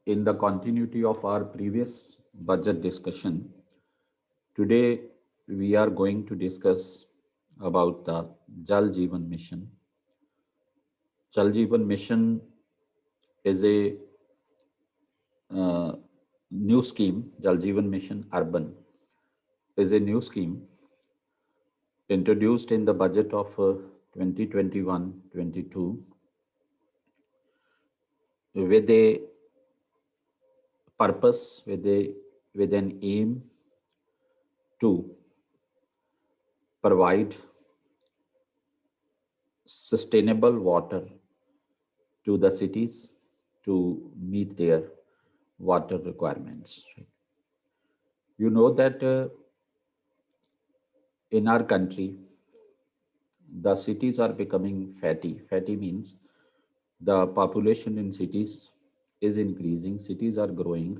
In the continuity of our previous budget discussion, today we are going to discuss about the Jal Jeevan mission. Jal Jeevan mission is a new scheme. Jal Jeevan mission urban is a new scheme introduced in the budget of 2021-22 with a purpose, with an aim to provide sustainable water to the cities to meet their water requirements. You know that in our country, the cities are becoming fatty. Fatty means the population in cities is increasing, cities are growing,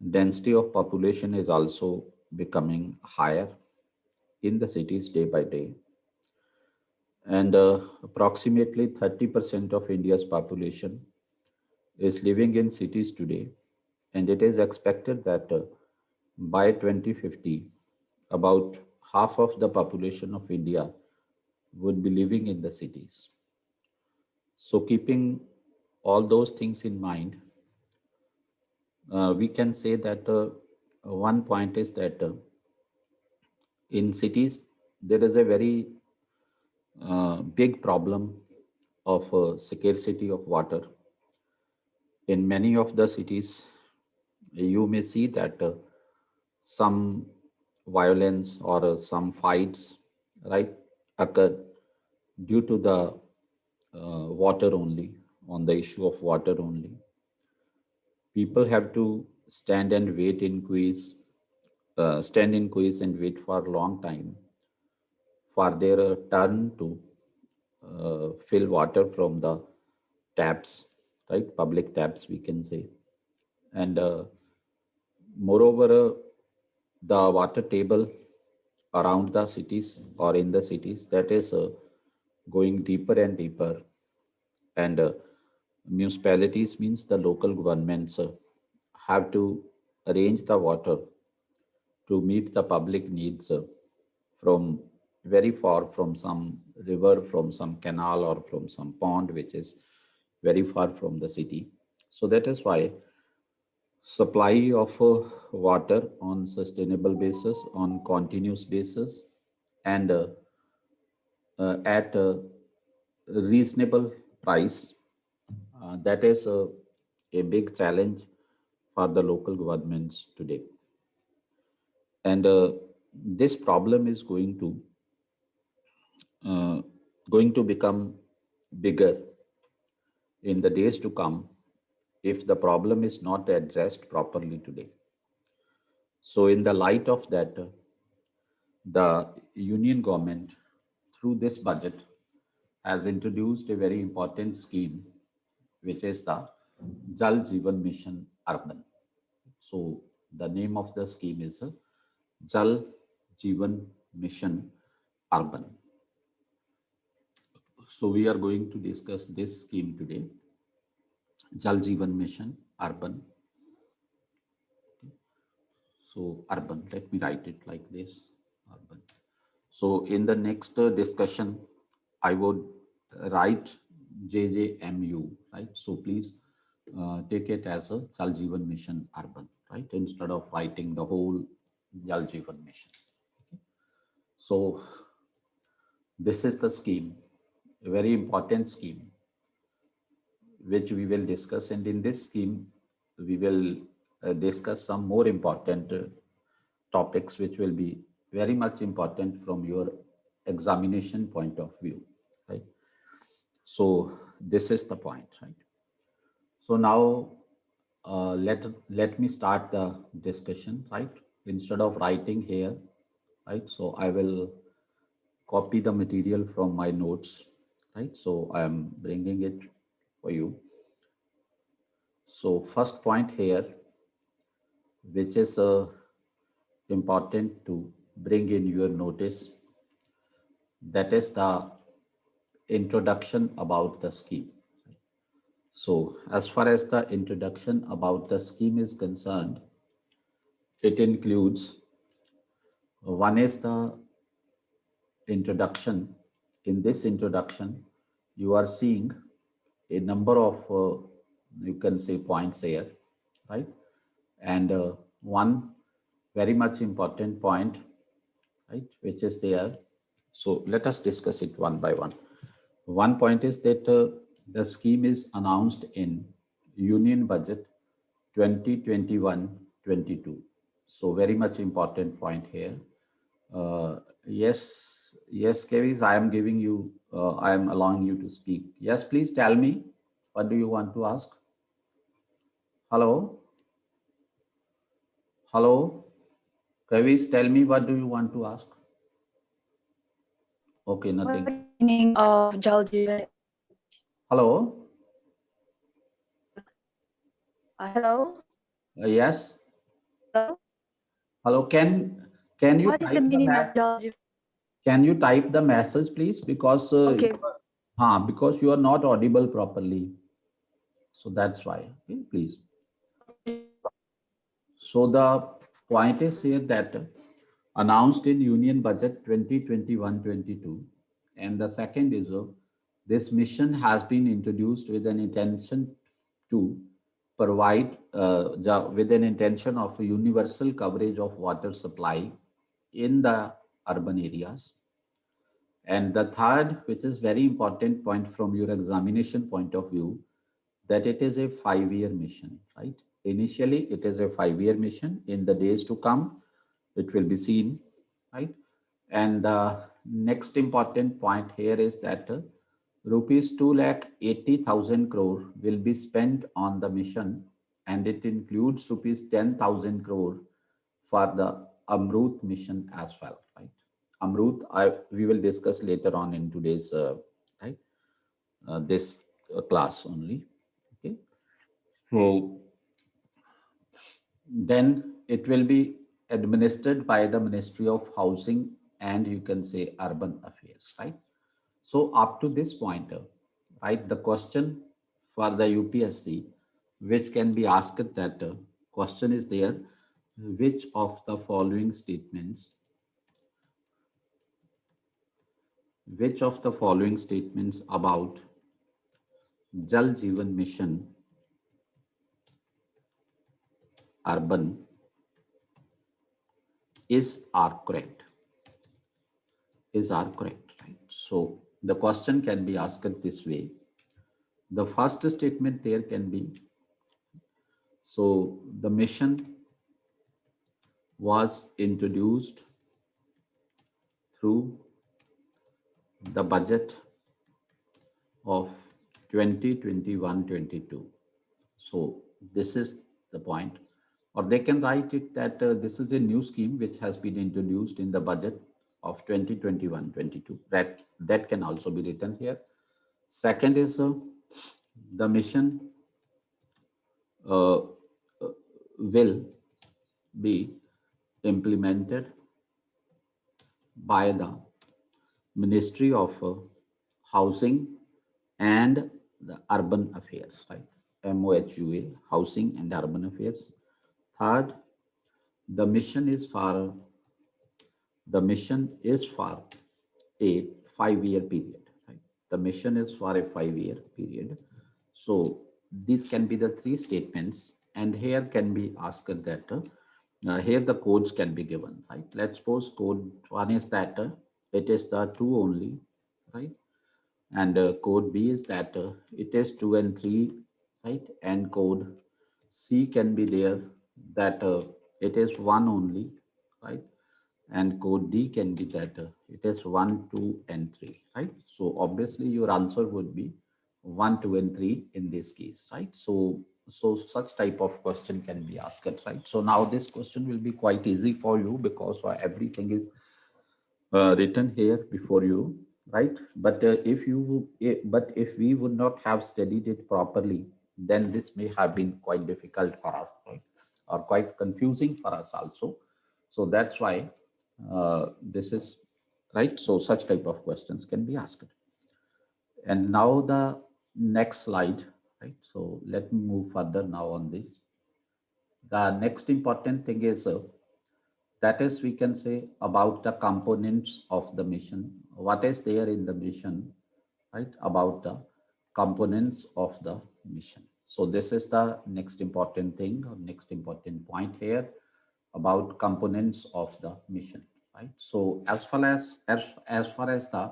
density of population is also becoming higher in the cities day by day. And approximately 30% of India's population is living in cities today. And it is expected that by 2050, about half of the population of India would be living in the cities. So, keeping all those things in mind, we can say that one point is that in cities, there is a very big problem of scarcity of water. In many of the cities, you may see that some violence or some fights, right, occur due to the water only, on the issue of water only. People have to stand in queues and wait for a long time for their turn to fill water from the taps, right? Public taps, we can say. And moreover, the water table around the cities or in the cities that is going deeper and deeper. And municipalities means the local governments have to arrange the water to meet the public needs from very far from some river, from some canal, or from some pond, which is very far from the city. So that is why supply of water on sustainable basis, on continuous basis, and at a reasonable price, that is a big challenge for the local governments today. And this problem is uh, going to become bigger in the days to come if the problem is not addressed properly today. So, in the light of that, the union government, through this budget, has introduced a very important scheme, which is the Jal Jeevan Mission Urban. So, the name of the scheme is Jal Jeevan Mission Urban. So, we are going to discuss this scheme today, Jal Jeevan Mission Urban. So, urban, let me write it like this, urban. So, in the next discussion, I would write JJMU, right? So, please take it as a Jal Jeevan Mission Urban, right? Instead of writing the whole Jal Jeevan Mission. Okay. So, this is the scheme, a very important scheme, which we will discuss. And in this scheme, we will discuss some more important topics, which will be very much important from your examination point of view, right? So this is the point, right? So now let me start the discussion, right? Instead of writing here, right? So I will copy the material from my notes, right? So I am bringing it for you. So first point here, which is important to bring in your notice, that is the introduction about the scheme. So as far as the introduction about the scheme is concerned, it includes one is the introduction. In this introduction, you are seeing a number of, you can say, points here, right? And one very much important point, right, which is there. So let us discuss it one by one. One point is that the scheme is announced in Union Budget 2021-22. So very much important point here. Yes, Kevis, I am giving you, I am allowing you to speak. Yes, please tell me, what do you want to ask? Hello? Hello? Kevis, tell me, what do you want to ask? Okay, nothing. What is the meaning of Jal Jeevan? Hello? Hello? Yes? Hello? Hello, can you What is the type the meaning of Jal Jeevan? can you type the message, please? Because Okay. because you are not audible properly. So that's why. Okay, please. So the point is here that announced in Union Budget 2021-22, and the second is this mission has been introduced with an intention to provide with an intention of a universal coverage of water supply in the urban areas. And the third, which is very important point from your examination point of view, that it is a 5-year mission, right? Initially, it is a 5-year mission. In the days to come, it will be seen, right? And the next important point here is that rupees 2,80,000 crore will be spent on the mission, and it includes rupees 10,000 crore for the Amrut mission as well, right? Amrut, we will discuss later on in today's right this class only. Okay, so then it will be administered by the Ministry of Housing and, you can say, Urban Affairs, right? So up to this point, right, the question for the UPSC, which can be asked, that question is there: which of the following statements about Jal Jeevan Mission Urban are correct? Are correct, right? So the question can be asked this way. The first statement there can be, so the mission was introduced through the budget of 2021-22. So this is the point. Or they can write it that this is a new scheme which has been introduced in the budget of 2021-22. That can also be written here. Second is the mission will be implemented by the Ministry of Housing and the Urban Affairs, right? MOHUA, Housing and Urban Affairs. Third, the mission is for a 5-year period, right? The mission is for a 5-year period. So these can be the three statements, and here can be asked that here the codes can be given, right? Let's suppose code 1 is that it is the 2 only, right? And code B is that it is 2 and 3, right? And code C can be there that it is 1 only, right? And code D can be that it is 1, 2, and 3, right? So obviously your answer would be 1, 2, and 3 in this case, right? So such type of question can be asked, right? So now this question will be quite easy for you because everything is written here before you, right? But if we would not have studied it properly, then this may have been quite difficult for us, right? Or quite confusing for us also. So that's why this is right. So such type of questions can be asked. And now the next slide, right? So let me move further now on this. The next important thing is that is we can say about the components of the mission. What is there in the mission, right? About the components of the mission. So this is the next important thing or next important point here about components of the mission, right? So as far as the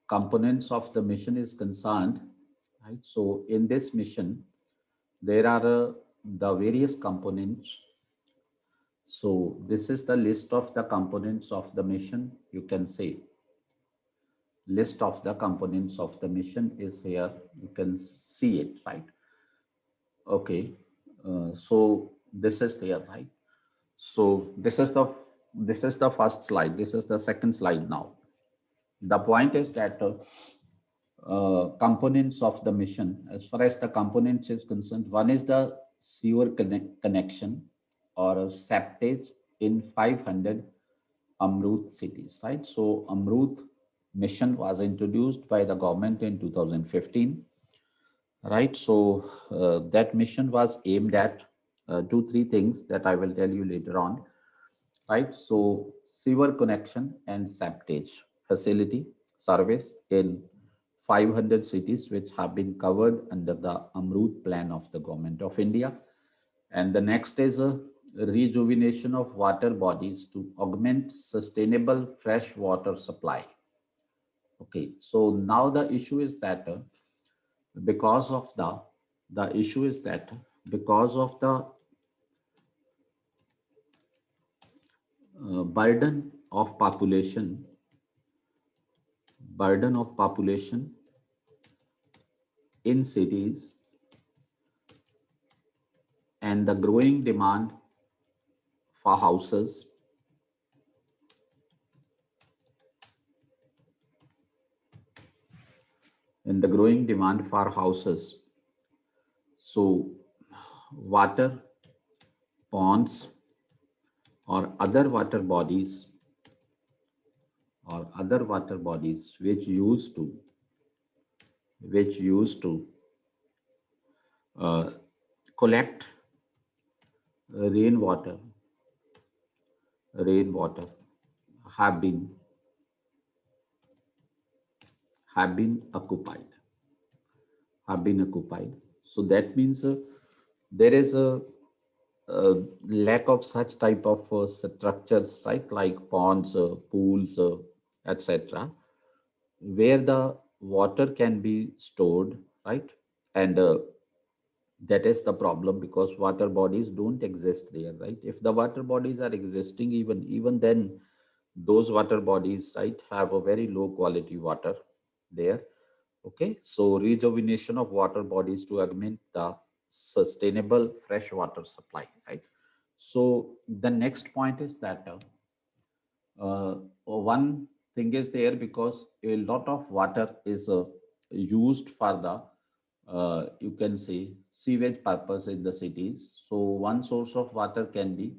components of the mission is concerned, right? So in this mission, there are the various components. So this is the list of the components of the mission. You can say list of the components of the mission is here. You can see it, right? Okay. So this is there, right? So this is the first slide. This is the second slide now. The point is that components of the mission, as far as the components is concerned, one is the sewer connection or a septage in 500 Amrut cities, right? So Amrut mission was introduced by the government in 2015, right? So that mission was aimed at two, three things that I will tell you later on, right? So sewer connection and septage facility service in 500 cities which have been covered under the Amrut plan of the government of India. And the next is a rejuvenation of water bodies to augment sustainable fresh water supply. Okay, so now the issue is that because of the issue is that because of the burden of population in cities and the growing demand for houses, so water ponds or other water bodies which used to uh, collect rainwater rainwater have been have been occupied so that means there is a lack of such type of structures, right, like ponds, pools, etc., where the water can be stored, right? And that is the problem because water bodies don't exist there, right? If the water bodies are existing, even then those water bodies, right, have a very low quality water there. Okay, so rejuvenation of water bodies to augment the sustainable fresh water supply, right? So the next point is that one thing is there because a lot of water is used for the you can say sewage purpose in the cities. So one source of water can be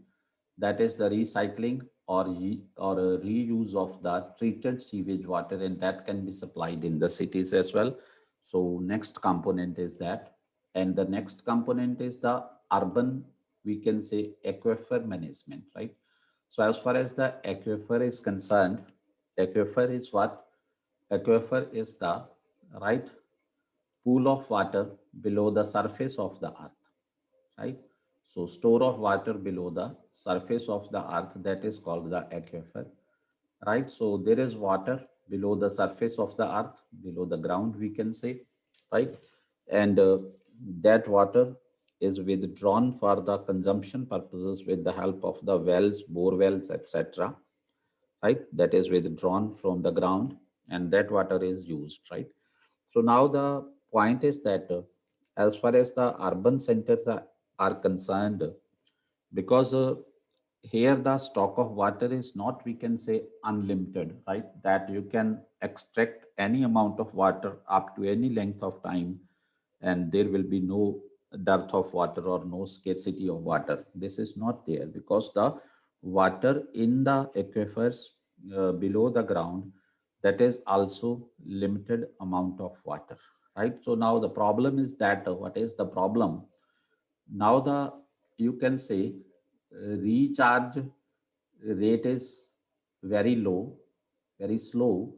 that is the recycling or a reuse of the treated sewage water, and that can be supplied in the cities as well. So next component is that, and the next component is the urban, we can say, aquifer management, right? So as far as the aquifer is concerned, aquifer is what? Aquifer is the right pool of water below the surface of the earth, right? So store of water below the surface of the earth, that is called the aquifer, right? So there is water below the surface of the earth, below the ground, we can say, right? And that water is withdrawn for the consumption purposes with the help of the wells, bore wells, etc., right? That is withdrawn from the ground and that water is used, right? So now the point is that as far as the urban centers are concerned, because here the stock of water is not, we can say, unlimited, right? That you can extract any amount of water up to any length of time and there will be no dearth of water or no scarcity of water. This is not there because the water in the aquifers below the ground, that is also limited amount of water, right? So now the problem is that what is the problem? Now the you can say recharge rate is very low, very slow,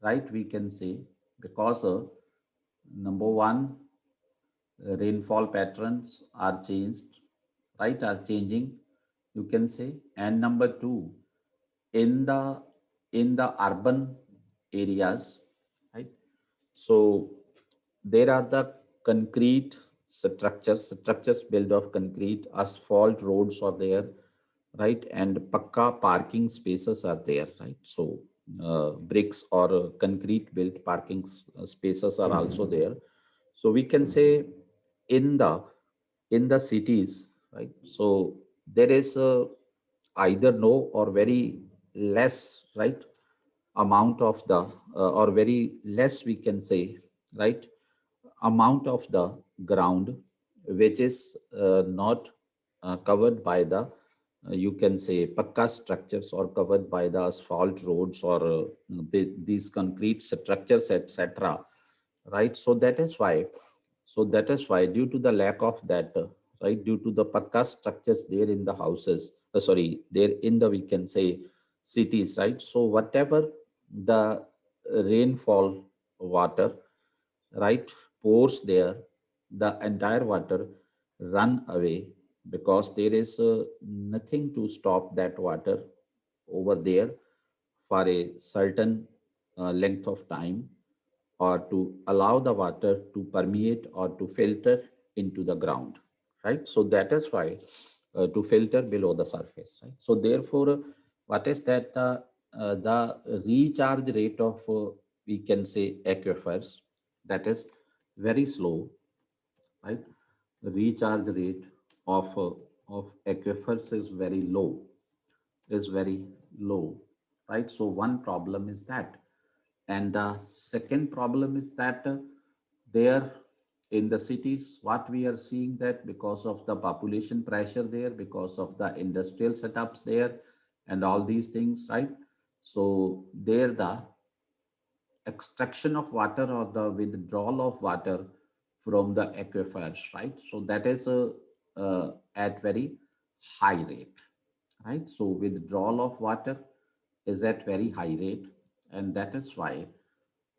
right? We can say because number one, rainfall patterns are changed, right? Are changing, you can say, and number two, in the urban areas, right? So there are the concrete structures built of concrete, asphalt roads are there, right? And pakka parking spaces are there, right? So bricks or concrete built parking spaces are also there. So we can say in the cities, right? So there is either no or very less, right? Amount of the or very less, we can say, right? Amount of the ground which is not covered by the you can say pakka structures or covered by the asphalt roads or these concrete structures, etc., right? So that is why due to the lack of that, right, due to the pakka structures there in the houses, sorry, there in the, we can say, cities, right? So whatever the rainfall water, right, pours there, the entire water run away because there is nothing to stop that water over there for a certain length of time, or to allow the water to permeate or to filter into the ground, right? So that is why to filter below the surface, right? So therefore, what is that the recharge rate of we can say aquifers, that is very slow, right? The recharge rate of aquifers is very low, is very low, right? So one problem is that. And the second problem is that there in the cities, what we are seeing that because of the population pressure there, because of the industrial setups there, and all these things, right? So there the extraction of water or the withdrawal of water from the aquifers, right? So that is at very high rate, right? So withdrawal of water is at very high rate, and that is why,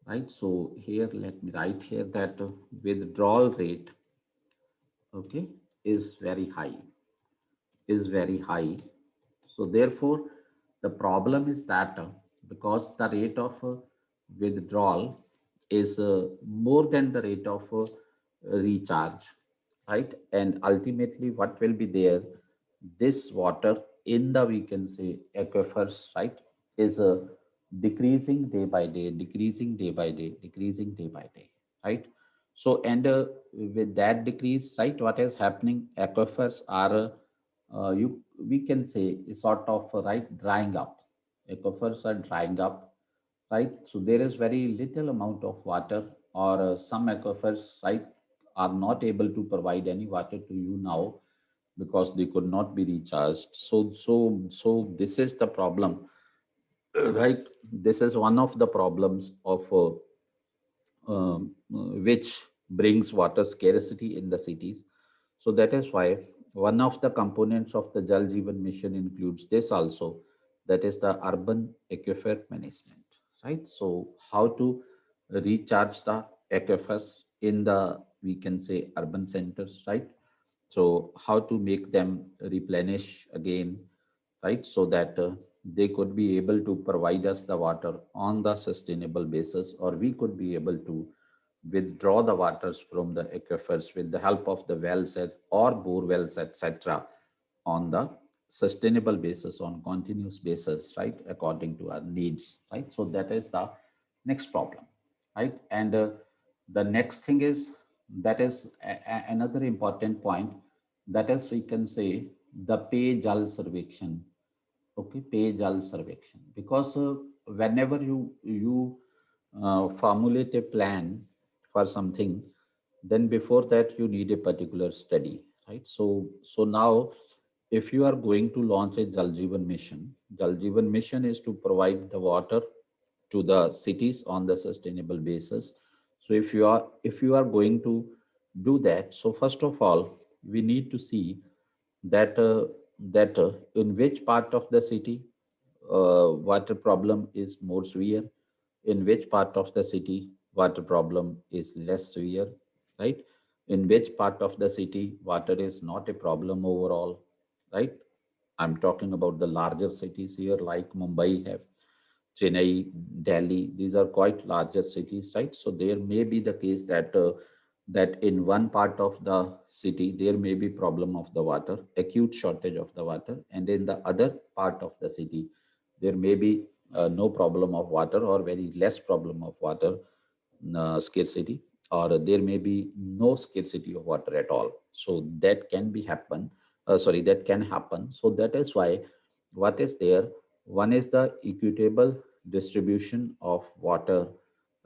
right? So here, let me write here that withdrawal rate, okay, is very high, is very high. So therefore, the problem is that because the rate of withdrawal is more than the rate of recharge, right? And ultimately, what will be there? This water in the, we can say, aquifers, right, is decreasing day by day, decreasing day by day, decreasing day by day, right? So, and with that decrease, right, what is happening? Aquifers are you we can say is sort of right drying up. Aquifers are drying up, right? So there is very little amount of water, or some aquifers, right, are not able to provide any water to you now because they could not be recharged. So this is the problem, right? This is one of the problems of which brings water scarcity in the cities. So that is why one of the components of the Jal Jeevan mission includes this also, that is the urban aquifer management, right? So how to recharge the aquifers in the, we can say, urban centers, right? So how to make them replenish again, right? So that they could be able to provide us the water on the sustainable basis, or we could be able to withdraw the waters from the aquifers with the help of the wells or bore wells, etc., on the sustainable basis, on continuous basis, right, according to our needs, right? So that is the next problem, right? And the next thing is, that is another important point, that is, we can say, the pay jal survection. Okay, pay jal survection, because whenever you formulate a plan for something, then before that you need a particular study, right? So now, if you are going to launch a Jal Jeevan mission, Jal Jeevan mission is to provide the water to the cities on the sustainable basis. So if you are going to do that, so first of all, we need to see that in which part of the city water problem is more severe, in which part of the city water problem is less severe, right? In which part of the city water is not a problem overall, right? I'm talking about the larger cities here like Mumbai have, Chennai, Delhi, these are quite larger cities, right? So there may be the case that in one part of the city there may be problem of the water, acute shortage of the water, and in the other part of the city there may be no problem of water or very less problem of water scarcity, or there may be no scarcity of water at all. So that can be happen. That can happen. So that is why what is there? One is the equitable distribution of water,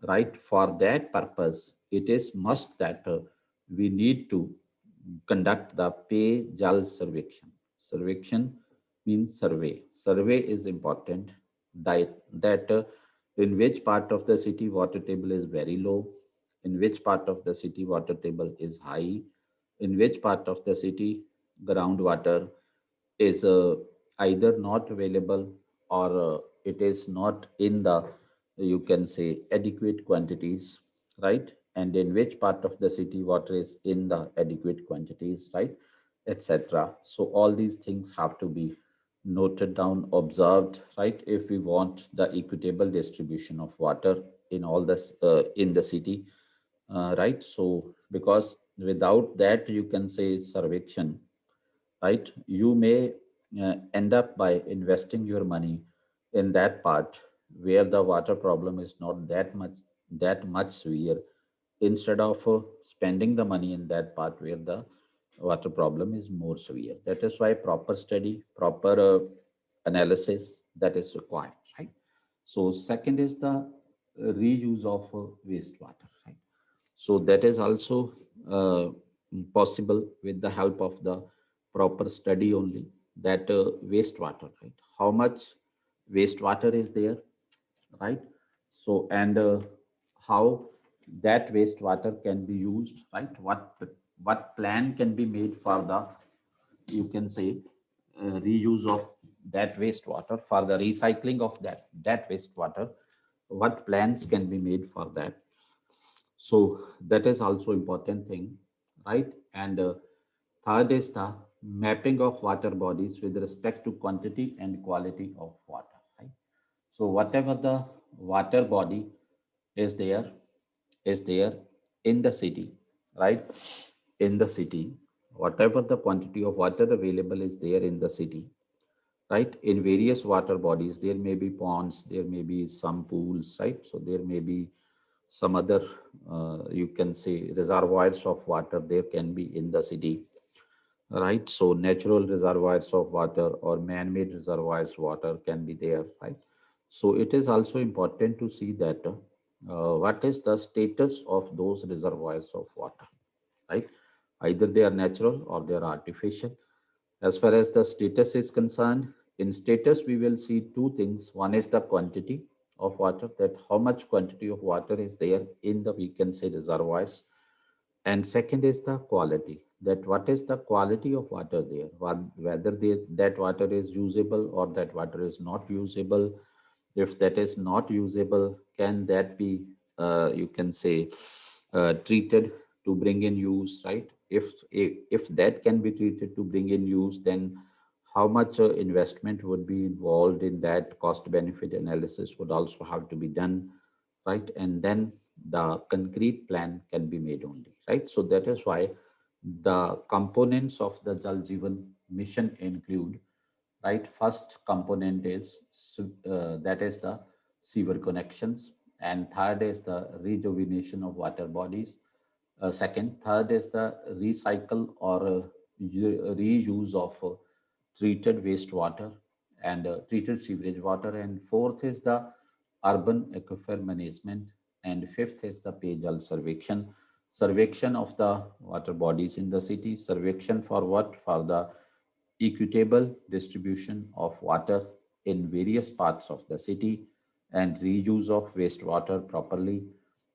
right? For that purpose, it is must that we need to conduct the pay jal survection. Survection means survey. Survey is important. That in which part of the city water table is very low, in which part of the city water table is high, in which part of the city groundwater is either not available, or it is not in the, you can say, adequate quantities, right? And in which part of the city water is in the adequate quantities, right? Etc. So all these things have to be noted down, observed, right? If we want the equitable distribution of water in all this in the city, right? So because without that, you can say survection, right? You may end up by investing your money in that part where the water problem is not that much severe, instead of spending the money in that part where the water problem is more severe. That is why proper study, proper analysis that is required, right? So second is the reuse of wastewater, right? So that is also uh, possible with the help of the proper study only, that wastewater, right? How much wastewater is there, right? So and how that wastewater can be used, right? What plan can be made for the, you can say, reuse of that wastewater, for the recycling of that wastewater, what plans can be made for that. So that is also important thing, right? And third is the mapping of water bodies with respect to quantity and quality of water, right? So whatever the water body is there, is there in the city, right? In the city, whatever the quantity of water available is there in the city, right? In various water bodies, there may be ponds, there may be some pools, right? So there may be some other, you can say, reservoirs of water there can be in the city, right? So natural reservoirs of water or man-made reservoirs water can be there, right? So it is also important to see that what is the status of those reservoirs of water, right? Either they are natural or they are artificial. As far as the status is concerned, in status, we will see two things. One is the quantity of water, that how much quantity of water is there in the, we can say, reservoirs. And second is the quality, that what is the quality of water there, whether that water is usable or that water is not usable. If that is not usable, can that be, you can say, treated to bring in use, right? If that can be treated to bring in use, then how much investment would be involved in that, cost benefit analysis would also have to be done, right? And then the concrete plan can be made only, right? So that is why the components of the Jal Jeevan mission include, right? First component is that is the sewer connections, and third is the rejuvenation of water bodies. Third is the recycle or reuse of treated wastewater and treated sewerage water, and fourth is the urban aquifer management, and fifth is the Payjal survection. Survection of the water bodies in the city. Survection for what? For the equitable distribution of water in various parts of the city and reuse of wastewater properly,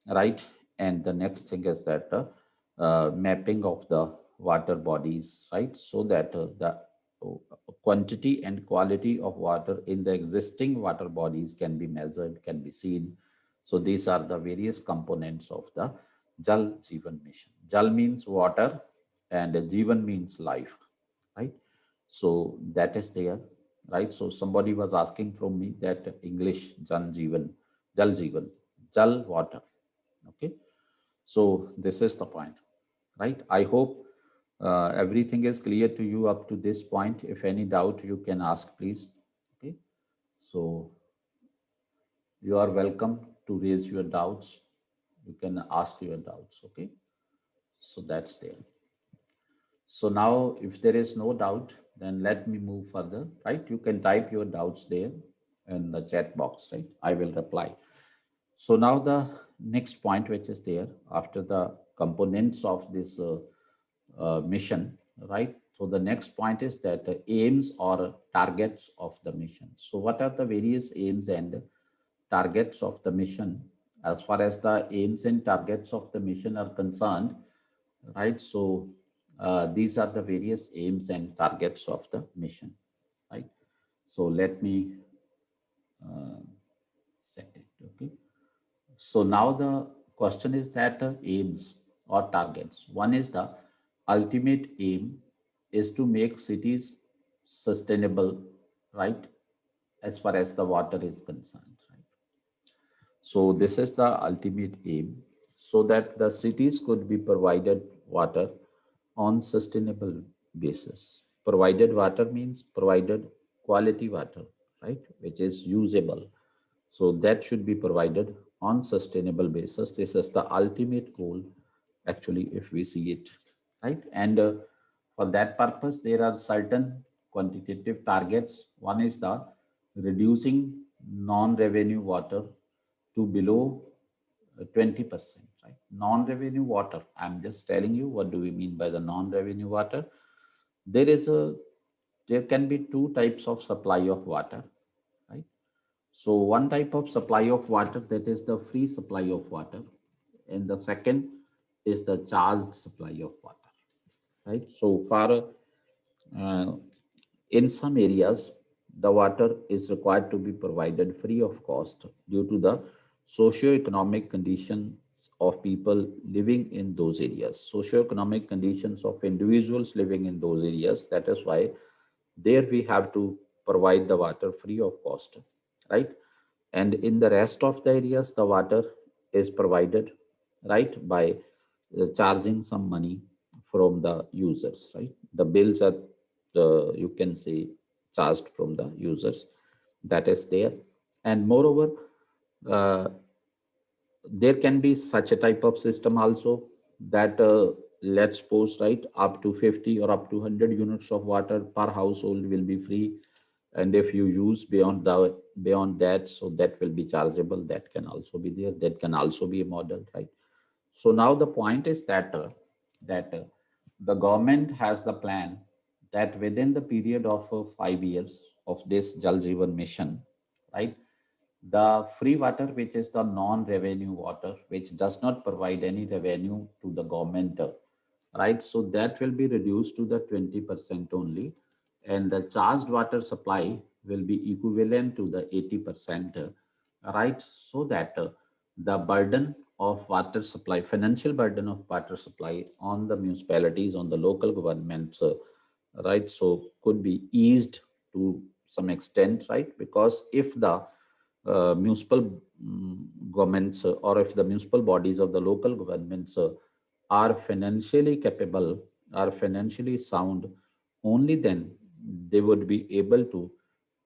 right? And the next thing is that mapping of the water bodies, right? So that the quantity and quality of water in the existing water bodies can be measured, can be seen. So these are the various components of the Jal Jeevan mission. Jal means water and Jeevan means life, right? So that is there, right? So somebody was asking from me that English Jal Jeevan, Jal water, okay? So this is the point, right? I hope everything is clear to you up to this point. If any doubt, you can ask, please. Okay. So you are welcome to raise your doubts. You can ask your doubts. Okay. So that's there. So now, if there is no doubt, then let me move further, right? You can type your doubts there in the chat box, right? I will reply. So now the next point, which is there after the components of this mission, right? So the next point is that aims or targets of the mission. So what are the various aims and targets of the mission? As far as the aims and targets of the mission are concerned, right? So these are the various aims and targets of the mission, right? So let me set it, okay? So now the question is that aims or targets. One is the ultimate aim is to make cities sustainable, right? As far as the water is concerned, right? So this is the ultimate aim, so that the cities could be provided water on sustainable basis. Provided water means provided quality water, right? Which is usable. So that should be provided on sustainable basis. This is the ultimate goal, actually, if we see it, right? And for that purpose, there are certain quantitative targets. One is the reducing non-revenue water to below 20%, right? Non-revenue water. I'm just telling you what do we mean by the non-revenue water. There is a there can be two types of supply of water, right? So one type of supply of water, that is the free supply of water, and the second is the charged supply of water, right? So for uh, in some areas, the water is required to be provided free of cost due to the socio-economic conditions of people living in those areas, socio-economic conditions of individuals living in those areas. That is why there we have to provide the water free of cost, right? And in the rest of the areas, the water is provided, right, by charging some money from the users, right? The bills are, you can say, charged from the users. That is there. And moreover, uh, there can be such a type of system also that let's suppose, right, up to 50 or up to 100 units of water per household will be free, and if you use beyond that, so that will be chargeable. That can also be there. That can also be a model, right? So now the point is that the government has the plan that within the period of 5 years of this Jal Jeevan mission, right, the free water, which is the non-revenue water, which does not provide any revenue to the government, right? So that will be reduced to the 20% only, and the charged water supply will be equivalent to the 80%, right? So that the burden of water supply, financial burden of water supply on the municipalities, on the local governments, right? So could be eased to some extent, right? Because if the municipal governments or if the municipal bodies of the local governments are financially capable, are financially sound, only then they would be able to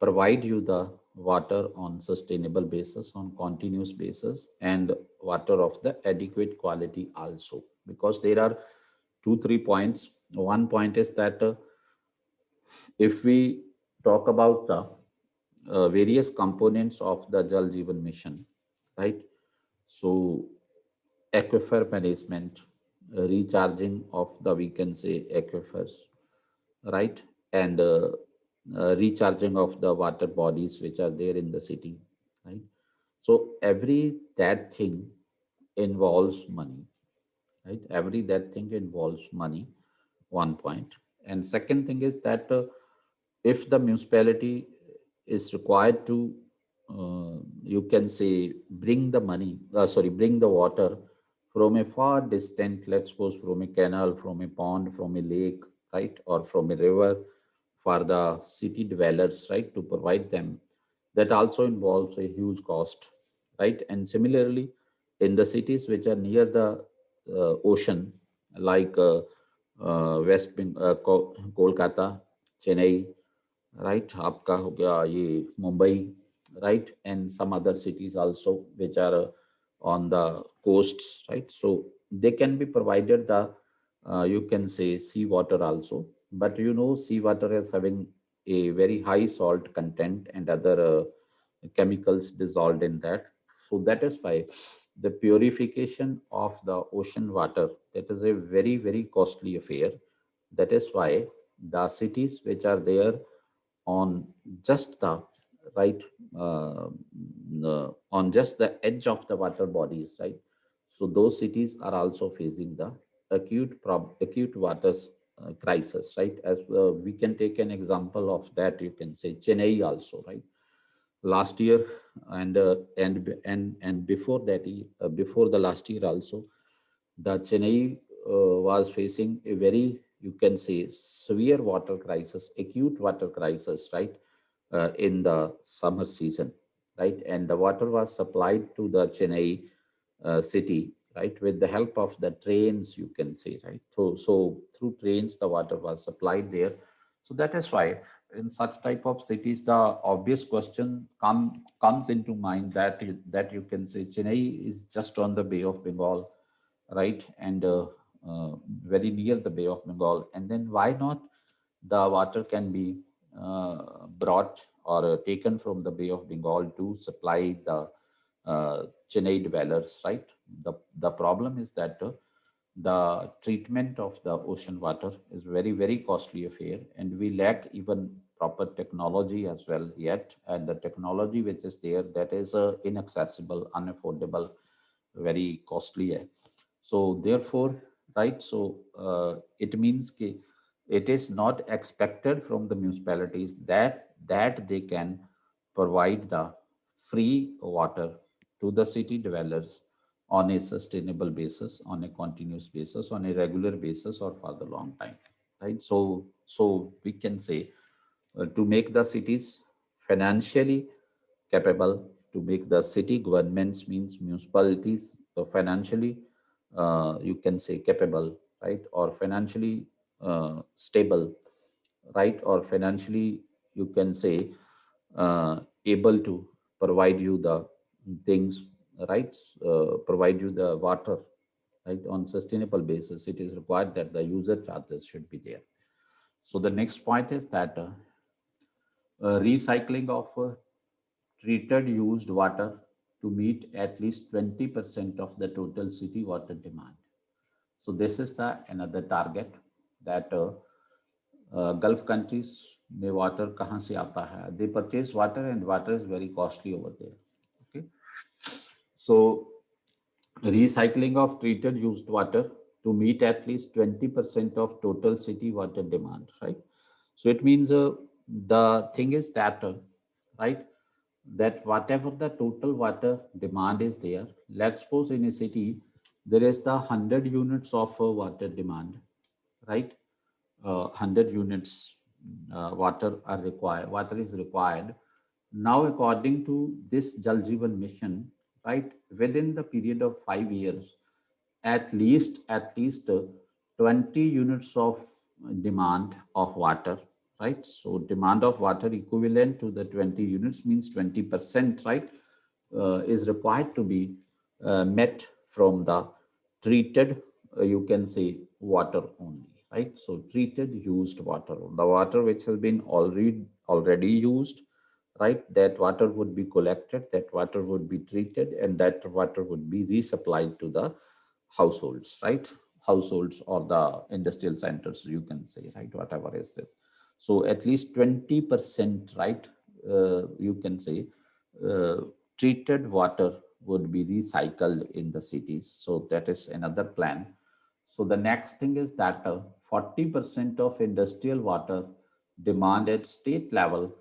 provide you the water on sustainable basis, on continuous basis, and water of the adequate quality also. Because there are two, 3 points. One point is that if we talk about the various components of the Jal Jeevan mission, right? So aquifer management, recharging of the, we can say, aquifers, right? And recharging of the water bodies which are there in the city, right? So every that thing involves money, right? Every that thing involves money, one point. And second thing is that if the municipality is required to, you can say, bring the money, bring the water from a far distant, let's suppose from a canal, from a pond, from a lake, right, or from a river, for the city dwellers, right, to provide them, that also involves a huge cost, right? And similarly, in the cities which are near the ocean, like Kolkata, Chennai, right? आपका हो गया ये Mumbai, right? And some other cities also which are on the coasts, right? So they can be provided the, you can say, sea water also. But you know, sea water is having a very high salt content and other chemicals dissolved in that. So that is why the purification of the ocean water, that is a very, very costly affair. That is why the cities which are there on just the right, on just the edge of the water bodies, right? So those cities are also facing the acute water crisis, right? As we can take an example of that, you can say Chennai also, right? Last year and before that, before the last year also, the Chennai was facing a very, you can say, severe water crisis, acute water crisis, right, in the summer season, right? And the water was supplied to the Chennai city, right, with the help of the trains, you can say, right? So through trains, the water was supplied there. So that is why in such type of cities, the obvious question comes into mind that that you can say Chennai is just on the Bay of Bengal, right? And very near the Bay of Bengal. And then why not the water can be brought or taken from the Bay of Bengal to supply the Chennai dwellers, right? The problem is that the treatment of the ocean water is very, very costly affair, and we lack even proper technology as well yet. And the technology which is there, that is inaccessible, unaffordable, very costly. So therefore, right, so it means it is not expected from the municipalities that they can provide the free water to the city dwellers on a sustainable basis, on a continuous basis, on a regular basis, or for the long time, right? So we can say to make the cities financially capable, to make the city governments, means municipalities, financially, you can say, capable, right, or financially stable, right, or financially, you can say, able to provide you the things, right, provide you the water, right, on sustainable basis. It is required that the user charges should be there. So the next point is that recycling of treated used water to meet at least 20% of the total city water demand. So this is the another target that Gulf countries में water कहाँ से आता है? They purchase water and water is very costly over there. Okay, so recycling of treated used water to meet at least 20% of total city water demand, right? So it means the thing is that, right, that whatever the total water demand is there, let's suppose in a city, there is the 100 units of water demand, right? 100 units water is required. Now, according to this Jal Jeevan mission, right, within the period of 5 years, at least 20 units of demand of water, right? So demand of water equivalent to the 20 units means 20%, right, is required to be met from the treated, you can say, water only, right? So treated used water, the water which has been already used, right? That water would be collected, that water would be treated, and that water would be resupplied to the households, right? Households or the industrial centers, you can say, right? Whatever is there. So at least 20%, right? You can say treated water would be recycled in the cities. So that is another plan. So the next thing is that 40% of industrial water demand at state level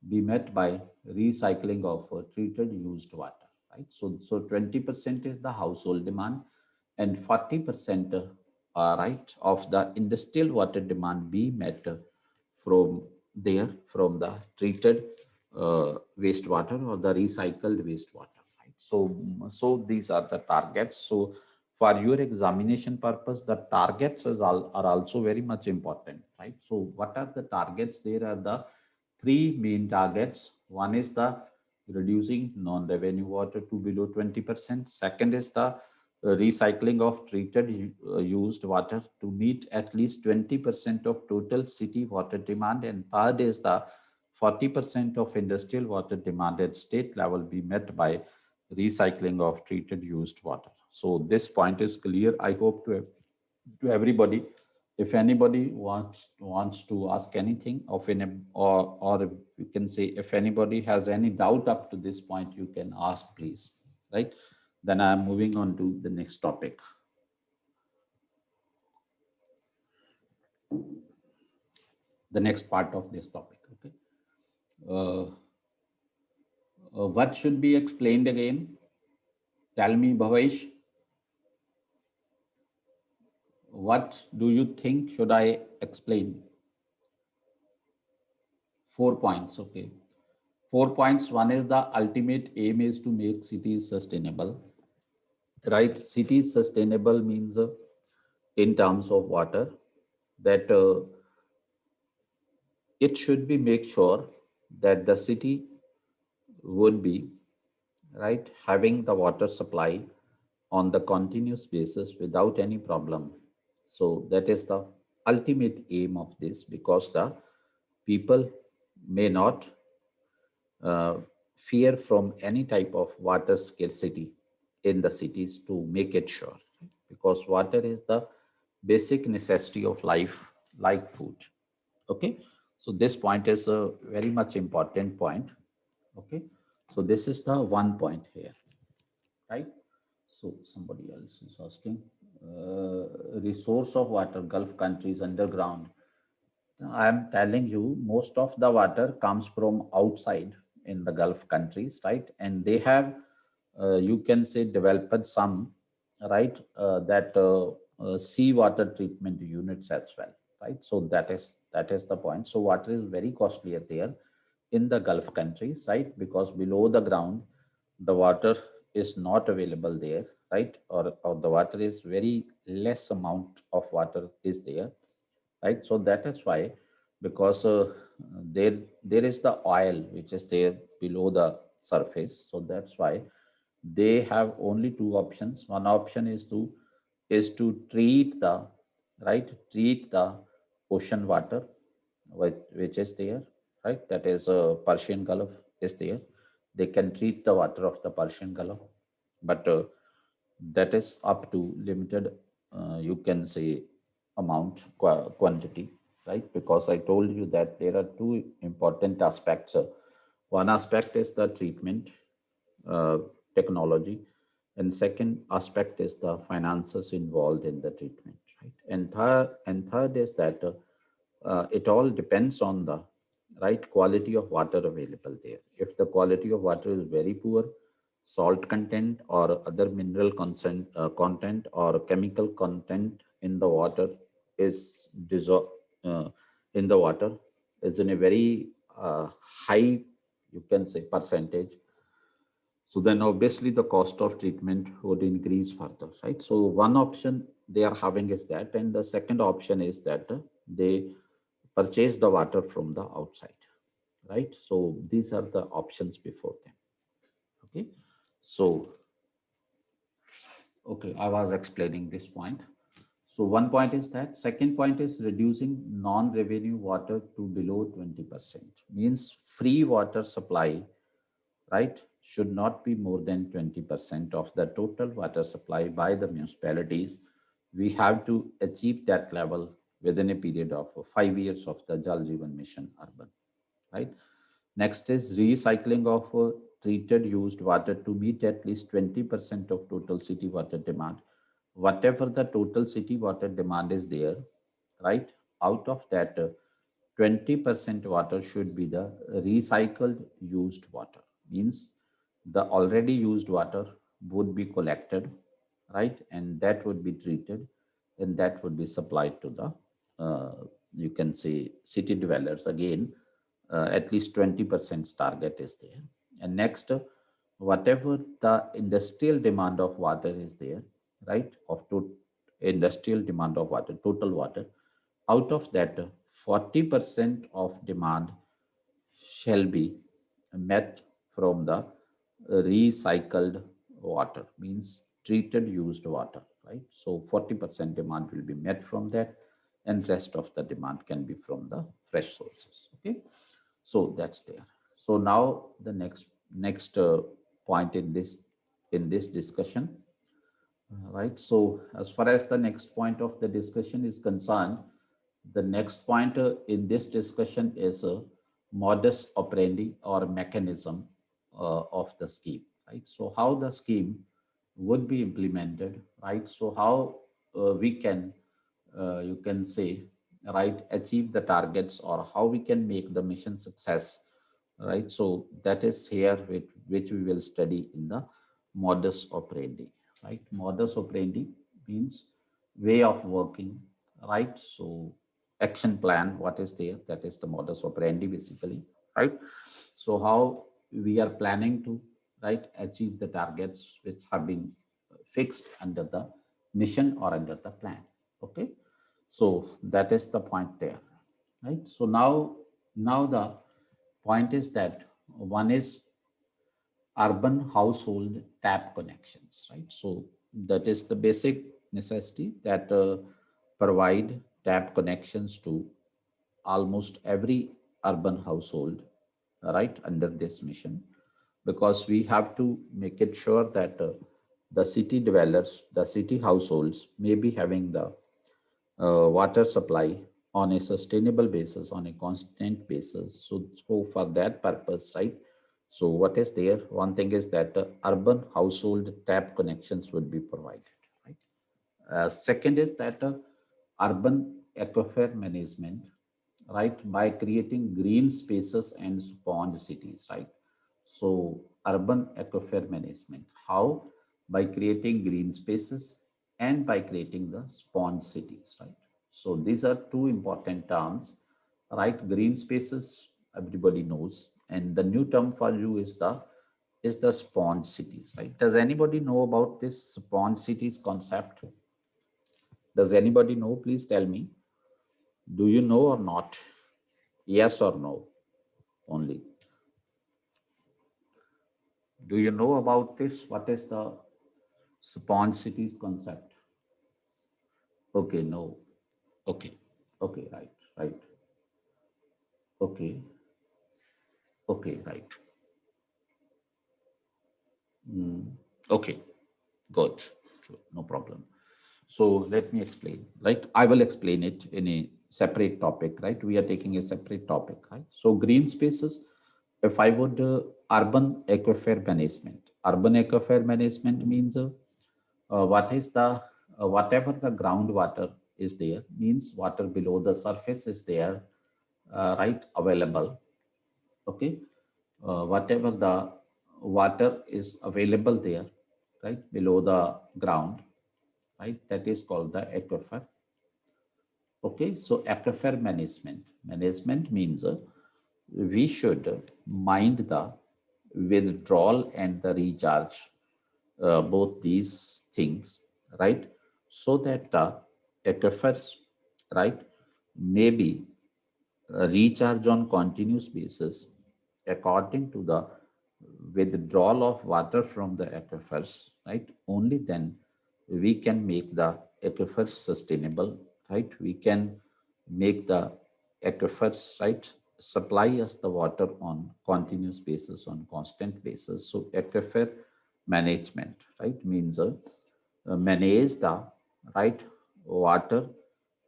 be met by recycling of treated used water, right? So 20% is the household demand, and 40% right of the industrial water demand be met from from the treated wastewater or the recycled wastewater, right? So these are the targets. So for your examination purpose, the targets are also very much important, right? So what are the targets? There are the three main targets. One is the reducing non-revenue water to below 20%. Second is the recycling of treated used water to meet at least 20% of total city water demand. And third is the 40% of industrial water demand at state level be met by recycling of treated used water. So this point is clear, I hope, to everybody. If anybody wants to ask anything of any, or you can say if anybody has any doubt up to this point, you can ask, please, right? Then I'm moving on to the next topic. The next part of this topic. Okay. What should be explained again? Tell me, Bhavesh. What do you think should I explain? 4 points. Okay. 4 points. One is the ultimate aim is to make cities sustainable. Right? Cities sustainable means in terms of water that it should be make sure that the city would be right having the water supply on the continuous basis without any problem. So that is the ultimate aim of this, because the people may not uh, fear from any type of water scarcity in the cities to make it sure, because water is the basic necessity of life, like food. Okay, so this point is a very much important point. Okay, so this is the one point here, right? So somebody else is asking, resource of water, Gulf countries underground. I am telling you, most of the water comes from outside in the Gulf countries, right? And they have, you can say, developed some, right, that seawater treatment units as well, right? So that is the point. So water is very costlier there in the Gulf countries, right? Because below the ground, the water is not available there, right? Or the water is very less amount of water is there, right? So that is why, because there is the oil which is there below the surface. So that's why they have only two options. One option is to treat the treat the ocean water, which is there, right? That is Persian Gulf is there. They can treat the water of the Persian Gulf, but that is up to limited, you can say, amount, quantity, right? Because I told you that there are two important aspects. One aspect is the treatment uh, technology, and second aspect is the finances involved in the treatment, right? And third is that it all depends on the right quality of water available there. If the quality of water is very poor, salt content or other mineral content or chemical content in the water is in the water is in a very high, you can say, percentage. So then obviously the cost of treatment would increase further, right? So one option they are having is that, and the second option is that they purchase the water from the outside, right? So these are the options before them. Okay, so okay, I was explaining this point. So one point is that. Second point is reducing non-revenue water to below 20%. Means free water supply, right, should not be more than 20% of the total water supply by the municipalities. We have to achieve that level within a period of 5 years of the Jal Jeevan mission urban, right? Next is recycling of treated used water to meet at least 20% of total city water demand. Whatever the total city water demand is there, right? Out of that, 20% water should be the recycled used water. Means the already used water would be collected, right? And that would be treated and that would be supplied to the, you can say, city dwellers. Again, at least 20% target is there. And next, whatever the industrial demand of water is there, right? Of to industrial demand of water, total water, out of that, 40% of demand shall be met from the recycled water, means treated used water, right? So 40% demand will be met from that, and rest of the demand can be from the fresh sources. Okay, so that's there. So now the next point in this discussion, right? So as far as the next point of the discussion is concerned, the next point in this discussion is a modus operandi or mechanism of the scheme, right? So how the scheme would be implemented, right? So how we can, you can say, right, achieve the targets, or how we can make the mission success, right? So that is here which we will study in the modus operandi, right? Modus operandi means way of working, right? So action plan, what is there, that is the modus operandi basically, right? So how we are planning to, right, achieve the targets which have been fixed under the mission or under the plan. Okay, so that is the point there, right? So now the point is that one is urban household tap connections, right? So that is the basic necessity that provide tap connections to almost every urban household, right, under this mission, because we have to make it sure that the city dwellers, the city households may be having the water supply on a sustainable basis, on a constant basis. So for that purpose, right? So what is there? One thing is that urban household tap connections would be provided, right? Second is that urban aquifer management, right? By creating green spaces and sponge cities, right? So urban aquifer management, how? By creating green spaces and by creating the sponge cities, right? So these are two important terms, right? Green spaces, everybody knows, and the new term for you is the sponge cities, right? Does anybody know about this sponge cities concept? Does anybody know? Please tell me. Do you know or not? Yes or no? Only. Do you know about this? What is the sponge cities concept? Okay, no. Okay. Okay, right, right. Okay. Okay, right. Okay, good. Sure, no problem. So let me explain, right? I will explain it in a separate topic, right? We are taking a separate topic, right? So green spaces, if I would, urban aquifer management. Urban aquifer management means what is the, whatever the groundwater is there, means water below the surface is there, right, available. Okay, whatever the water is available there, right, below the ground, right, that is called the aquifer. Okay, so aquifer management means we should mind the withdrawal and the recharge, both these things, right, so that the aquifers, right, may be recharge on continuous basis according to the withdrawal of water from the aquifers, right? Only then we can make the aquifers sustainable, right? We can make the aquifers, right, supply us the water on continuous basis, on constant basis. So aquifer management, right, means manage the, right, water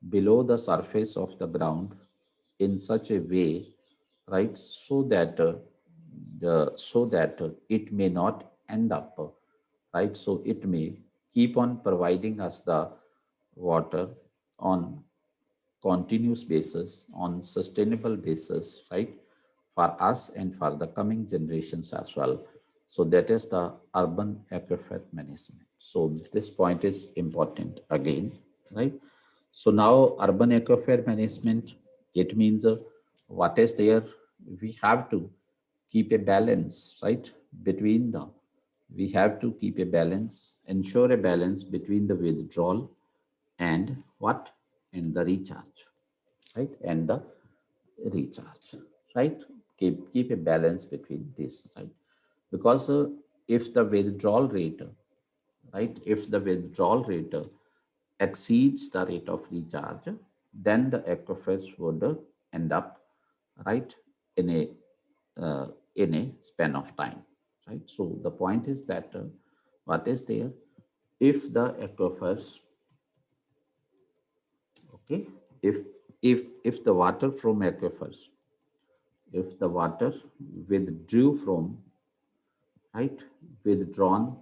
below the surface of the ground in such a way, right, so that so that it may not end up, right? So it may keep on providing us the water on continuous basis, on sustainable basis, right? For us and for the coming generations as well. So that is the urban aquifer management. So this point is important again, right? So now urban aquifer management, it means what is there? We have to keep a balance, right? Between the, we have to keep a balance, ensure a balance between the withdrawal and what? And the recharge, right? And the recharge, right? Keep a balance between this, right? Because if the withdrawal rate, right? If the withdrawal rate exceeds the rate of recharge, then the aquifers would end up, right, in a span of time, right? So the point is that what is there? If the aquifers, okay, if if the water from aquifers, if the water withdrew from, right, withdrawn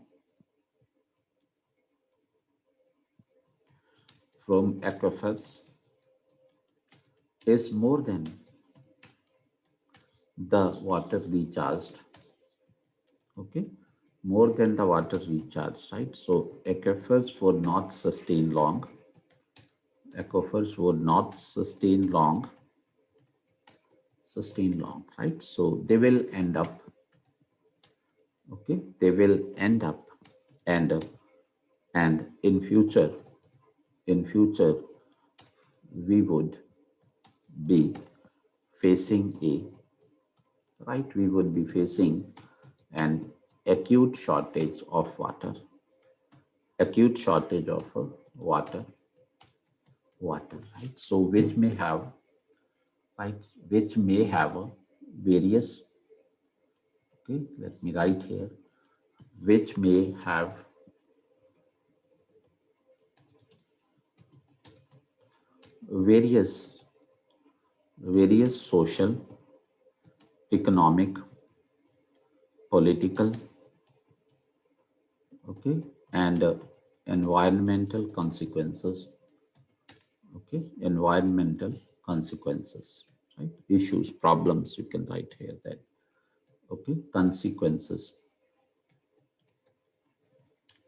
from aquifers is more than the water recharged, okay, more than the water recharged, right? So aquifers would not sustain long, aquifers would not sustain long, right? So they will end up, okay, they will end up, and in future we would be facing a, right, we would be facing an acute shortage of water, acute shortage of water, right? So which may have, right, which may have various, okay, let me write here, which may have various social, economic, political, okay, and environmental consequences, okay, environmental consequences, right? Issues, problems, you can write here that, okay, consequences,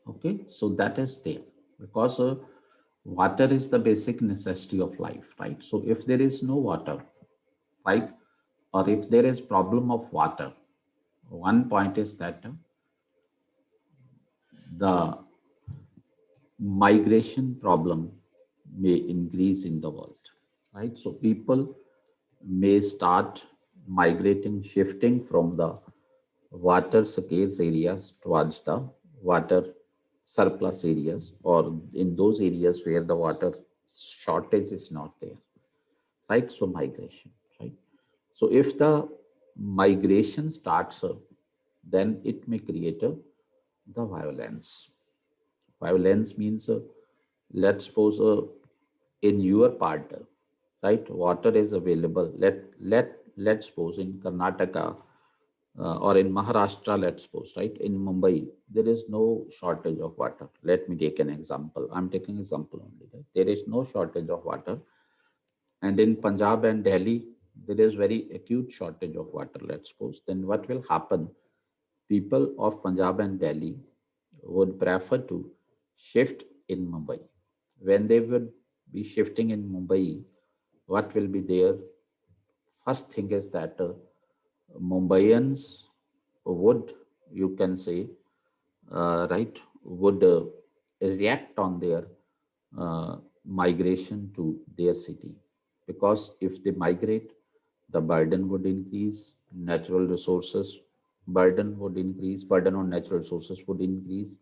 okay. So that is there, because water is the basic necessity of life, right? So if there is no water, right, or if there is problem of water, one point is that the migration problem may increase in the world, right? So people may start migrating, shifting from the water scarce areas towards the water surplus areas, or in those areas where the water shortage is not there, right? So migration, right? So if the migration starts, then it may create the violence. Violence means, let's suppose in your part, right, water is available. Let's suppose in Karnataka or in Maharashtra, let's suppose, right, in Mumbai, there is no shortage of water. Let me take an example. I'm taking example only. Right? There is no shortage of water, and in Punjab and Delhi, there is very acute shortage of water. Let's suppose. Then what will happen? People of Punjab and Delhi would prefer to shift in Mumbai. When they would be shifting in Mumbai, what will be there? First thing is that Mumbaians would, you can say, right, would react on their migration to their city. Because if they migrate, the burden would increase, natural resources burden would increase, burden on natural resources would increase,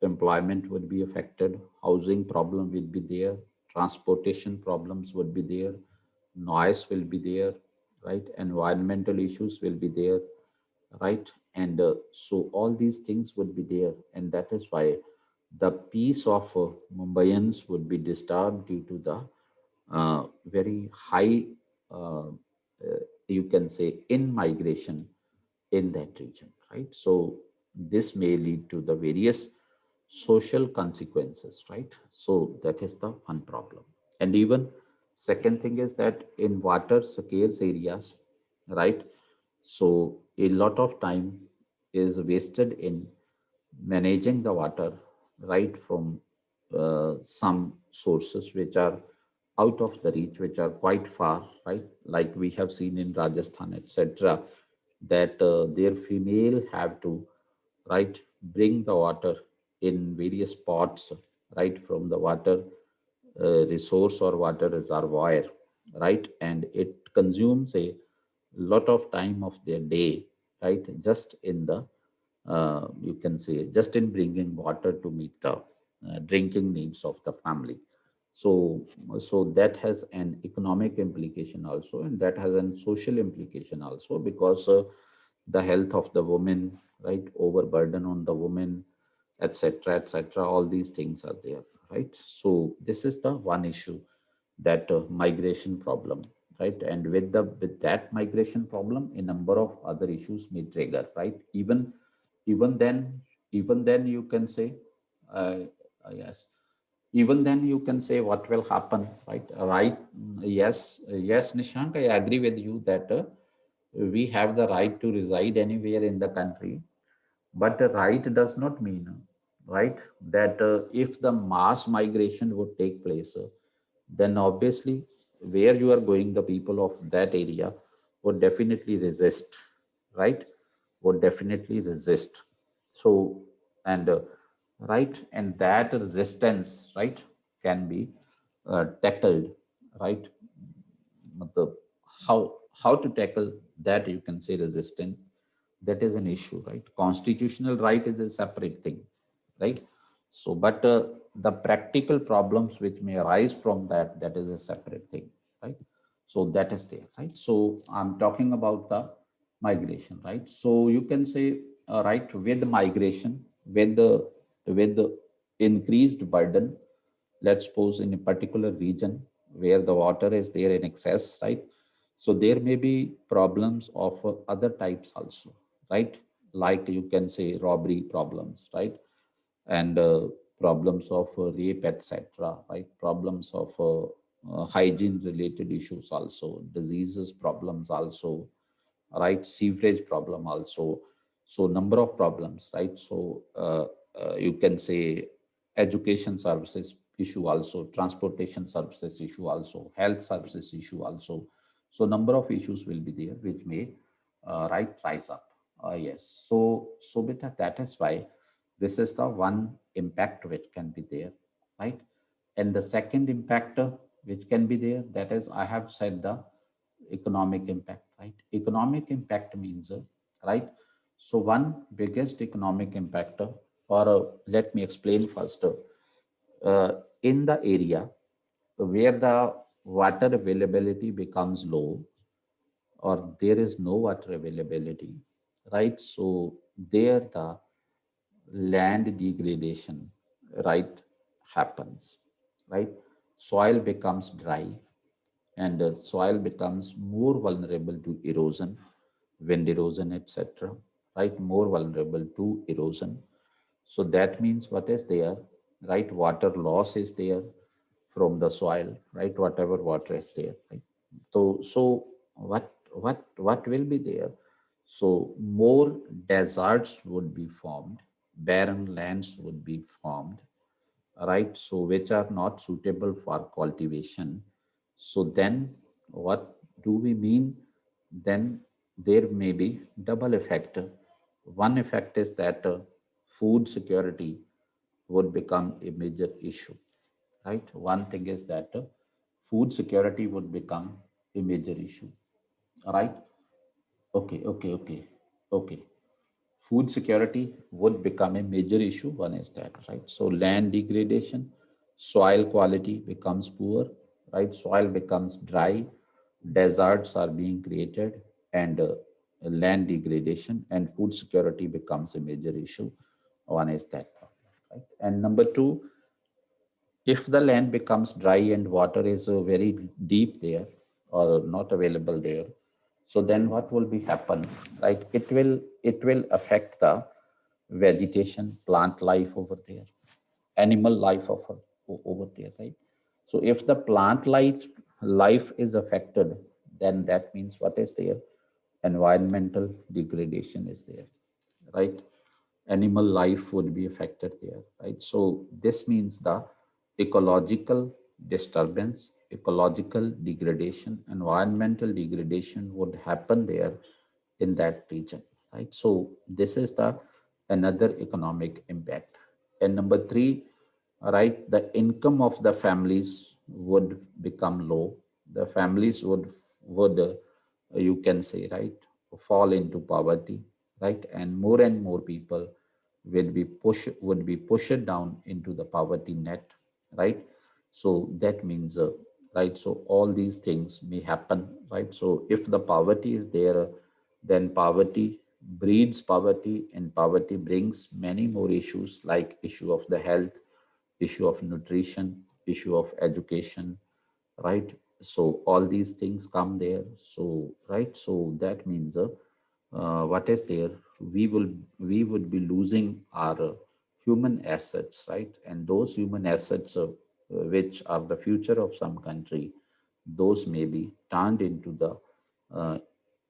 employment would be affected, housing problem will be there, transportation problems would be there, noise will be there, right? Environmental issues will be there, right? And so all these things would be there, and that is why the peace of Mumbaians would be disturbed due to the very high, you can say, in migration in that region, right? So this may lead to the various social consequences, right? So that is the one problem. And even second thing is that in water scarce areas, right? So a lot of time is wasted in managing the water, right, from some sources which are out of the reach, which are quite far, right? Like we have seen in Rajasthan, etc., that their female have to, right, bring the water in various pots, right, from the water resource or water reservoir, right, and it consumes a lot of time of their day, right, just in the you can say just in bringing water to meet the drinking needs of the family. So that has an economic implication also, and that has an social implication also, because the health of the woman, right, overburden on the woman, etc., etc., all these things are there, right? So this is the one issue, that migration problem, right? And with that migration problem, a number of other issues may trigger, right? Even then, even then you can say, uh, yes, even then you can say what will happen, right? Right? Yes, yes, Nishank, I agree with you that we have the right to reside anywhere in the country, but the right does not mean, right, that if the mass migration would take place, then obviously where you are going, the people of that area would definitely resist, right? Would definitely resist. So, and right, and that resistance, right, can be tackled, right? matlab, how to tackle that, you can say resistant, that is an issue, right? Constitutional right is a separate thing, right? So but the practical problems which may arise from that, that is a separate thing, right? So that is there, right? So I'm talking about the migration, right? So you can say, right, with migration, with the increased burden, let's suppose in a particular region where the water is there in excess, right? So there may be problems of other types also, right? Like you can say robbery problems, right? And problems of rape, etc., right? Problems of hygiene related issues also, diseases problems also, right? Sewerage problem also. So number of problems, right? So you can say education services issue also, transportation services issue also, health services issue also. So number of issues will be there which may right rise up. Yes. So beta, that is why this is the one impact which can be there, right? And the second impact which can be there, that is, I have said the economic impact, right? Economic impact means, right? So one biggest economic impact, or let me explain first, in the area where the water availability becomes low, or there is no water availability, right? So there the land degradation, right, happens, right? Soil becomes dry, and soil becomes more vulnerable to erosion, wind erosion, etc., right? More vulnerable to erosion. So that means what is there, right? Water loss is there from the soil, right? Whatever water is there, right? So what will be there? So more deserts would be formed, barren lands would be formed, right? So which are not suitable for cultivation. So then what do we mean? Then there may be double effect. One effect is that food security would become a major issue, right? One thing is that food security would become a major issue, right? Okay. Food security would become a major issue. One is that, right? So land degradation, soil quality becomes poor, right? Soil becomes dry, deserts are being created, and land degradation and food security becomes a major issue. One is that problem, right? And number two, if the land becomes dry and water is very deep there or not available there, So then what will be happen, right? It will affect the vegetation, plant life over there, animal life over there, right? So if the plant life is affected, then that means what is there? Environmental degradation is there, right? Animal life would be affected there, right? So this means the ecological disturbance, ecological degradation, environmental degradation would happen there in that region, right? So this is the another economic impact. And number three, right, the income of the families would become low. The families would you can say, right, fall into poverty, right? And more people would be pushed down into the poverty net, right? So that means right, so all these things may happen, right? So if the poverty is there, then poverty breeds poverty, and poverty brings many more issues, like issue of the health, issue of nutrition, issue of education, right? So all these things come there. So right, so that means what is there, we would be losing our human assets, right? And those human assets which are the future of some country, those may be turned into the uh,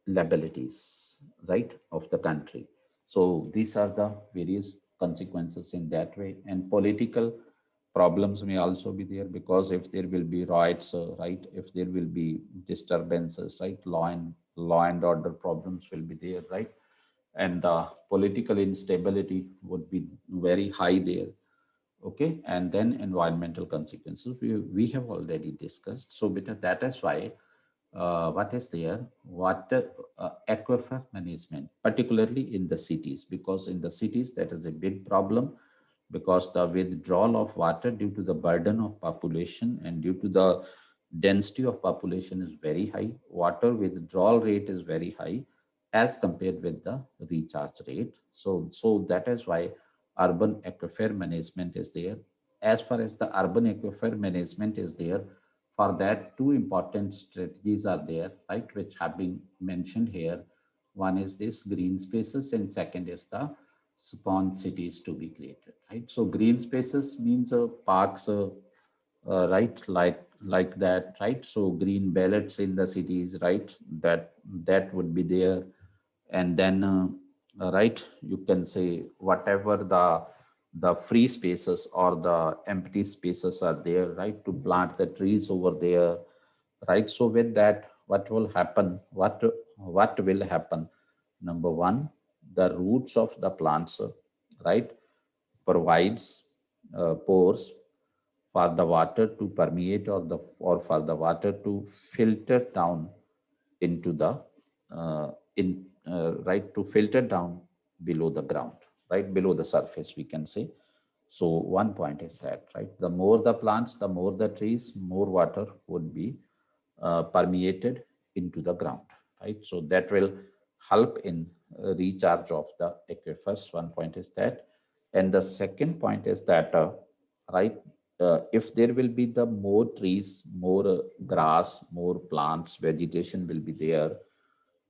liabilities, right, of the country. So these are the various consequences in that way. And political problems may also be there, because if there will be riots, right, if there will be disturbances, right, law and order problems will be there, right? And the political instability would be very high there. Okay, and then environmental consequences we have already discussed. So beta, that is why what is there, water aquifer management, particularly in the cities, because in the cities that is a big problem, because the withdrawal of water due to the burden of population and due to the density of population is very high. Water withdrawal rate is very high as compared with the recharge rate. So that is why urban aquifer management is there. As far as the urban aquifer management is there, for that two important strategies are there, right, which have been mentioned here. One is this green spaces, and second is the spawn cities to be created, right? So green spaces means parks, right, like that, right? So green belts in the cities, right, that would be there. And then right, you can say whatever the free spaces or the empty spaces are there, right, to plant the trees over there, right? So with that, what will happen, what will happen? Number one, the roots of the plants, right, provides pores for the water to permeate, or for the water to filter down into the in right, to filter down below the ground, right, below the surface, we can say. So one point is that, right, the more the plants, the more the trees, more water would be permeated into the ground, right? So that will help in recharge of the aquifers. One point is that. And the second point is that, right, if there will be the more trees, more grass, more plants, vegetation will be there.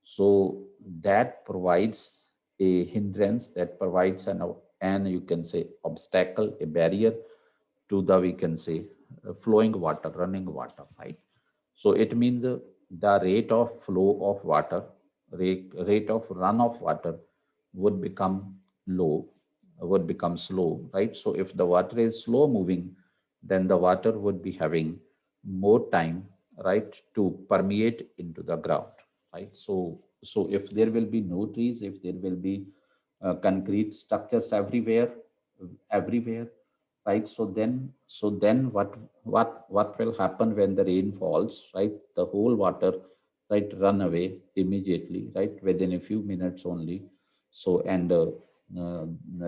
So that provides a hindrance, that provides an you can say obstacle, a barrier to the, we can say, flowing water, running water, right? So it means the rate of flow of water, rate of run of water would become low, would become slow, right? So if the water is slow moving, then the water would be having more time, right, to permeate into the ground, right? So if there will be no trees, if there will be concrete structures everywhere, right? So then what will happen when the rain falls, right? The whole water, right, run away immediately, right, within a few minutes only. So and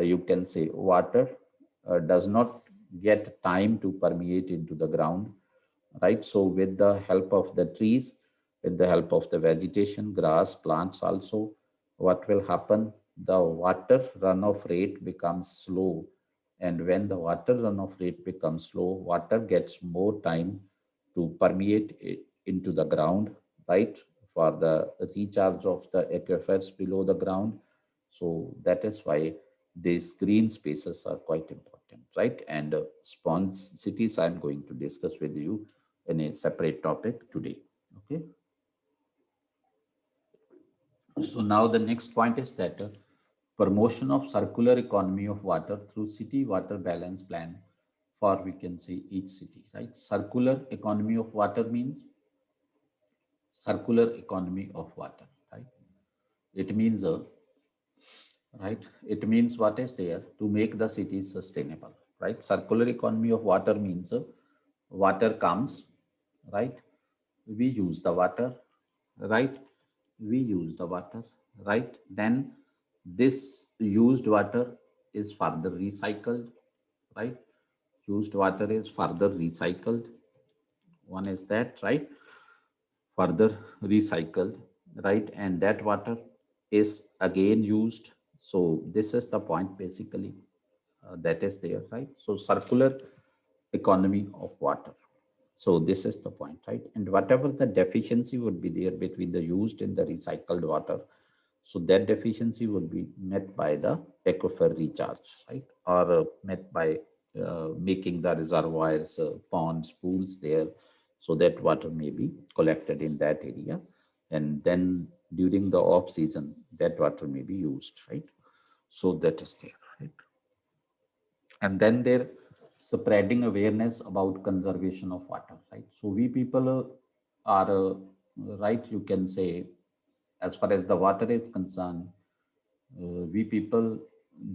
you can say water does not get time to permeate into the ground, right? So with the help of the trees, with the help of the vegetation, grass, plants also, what will happen? The water runoff rate becomes slow. And when the water runoff rate becomes slow, water gets more time to permeate into the ground, right? for the recharge of the aquifers below the ground. So that is why these green spaces are quite important, right? And sponge cities I'm going to discuss with you in a separate topic today. Okay. So now the next point is that promotion of circular economy of water through city water balance plan for, we can say, each city, right? Circular economy of water means circular economy of water, right? It means right? It means what is there to make the city sustainable, right? Circular economy of water means water comes, right? We use the water, right? We use the water, right? Then this used water is further recycled, right? Used water is further recycled. One is that, right? Further recycled, right? And that water is again used. So this is the point basically that is there, right? So circular economy of water. So this is the point, right? And whatever the deficiency would be there between the used and the recycled water, so that deficiency would be met by the aquifer recharge, right? Or met by making the reservoirs, ponds, pools there, so that water may be collected in that area. And then during the off season, that water may be used, right? So that is there, right? And then they're spreading awareness about conservation of water, right? So we people are right, you can say, as far as the water is concerned, we people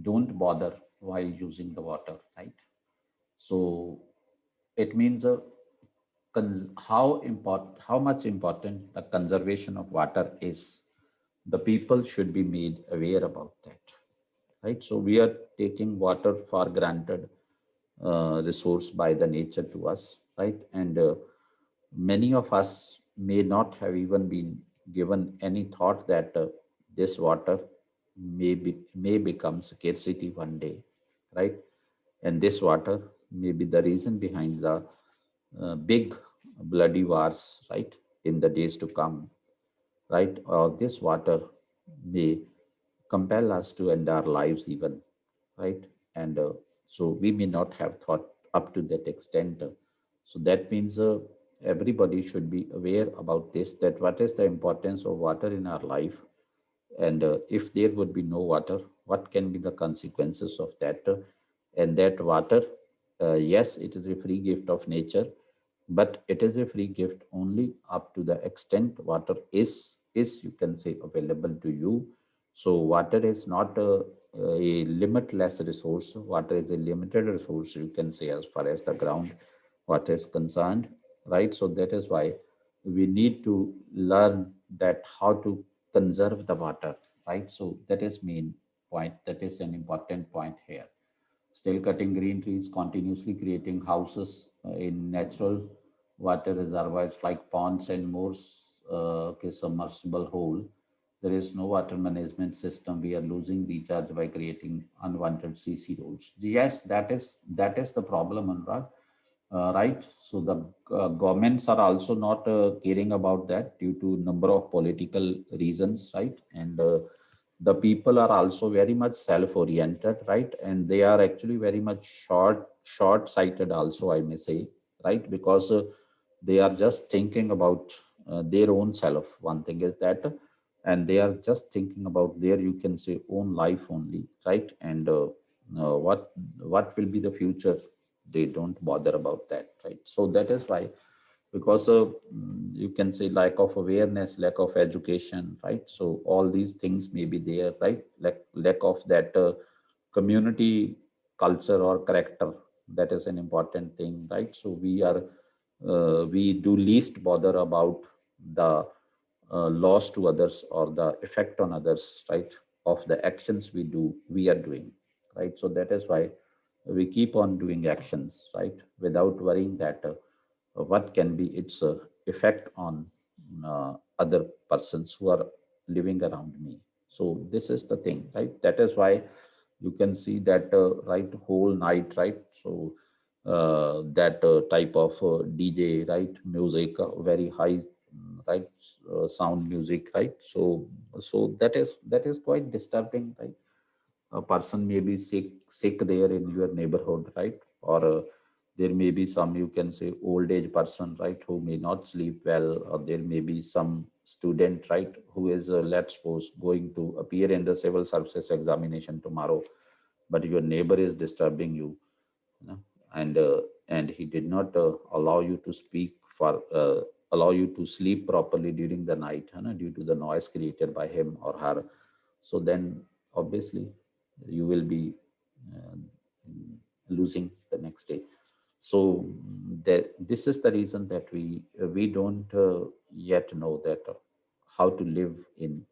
don't bother while using the water, right? So it means how much important the conservation of water is. The people should be made aware about that, right? So we are taking water for granted resource by the nature to us, right? And many of us may not have even been given any thought that this water may become scarcity one day, right? And this water may be the reason behind the big bloody wars, right, in the days to come, right? Or this water may compel us to end our lives even, right? And so we may not have thought up to that extent. So that means everybody should be aware about this, that what is the importance of water in our life. And if there would be no water, what can be the consequences of that? And that water, yes, it is a free gift of nature, but it is a free gift only up to the extent water is, you can say, available to you. So water is not a limitless resource. Water is a limited resource, you can say, as far as the ground water is concerned, right? So that is why we need to learn that how to conserve the water, right? So that is main point. That is an important point here. Still cutting green trees, continuously creating houses in natural water reservoirs like ponds and moors, submersible hole. There is no water management system. We are losing recharge by creating unwanted CC roads. Yes, that is the problem, Anurag, right? So the governments are also not caring about that due to number of political reasons, right? And the people are also very much self-oriented, right? And they are actually very much short-sighted also, I may say, right? Because they are just thinking about their own self. One thing is that, and they are just thinking about their, you can say, own life only, right? And what will be the future, they don't bother about that, right? So that is why, because of you can say lack of awareness, lack of education, right? So all these things may be there, right? Like lack of that community culture or character, that is an important thing, right? So we do least bother about the loss to others or the effect on others, right, of the actions we are doing, right? So that is why we keep on doing actions, right, without worrying that what can be its effect on other persons who are living around me. So this is the thing, right? That is why you can see that right, whole night, right? So that type of DJ, right, music, very high right? Sound music, right? So that is quite disturbing, right? A person may be sick there in your neighborhood, right? Or there may be some, you can say, old age person, right, who may not sleep well, or there may be some student, right, who is let's suppose going to appear in the civil services examination tomorrow, but your neighbor is disturbing you, you know, and and he did not allow you to speak for allow you to sleep properly during the night, due to the noise created by him or her. So then obviously you will be uh, losing the next day. So this is the reason that we don't yet know that how to live in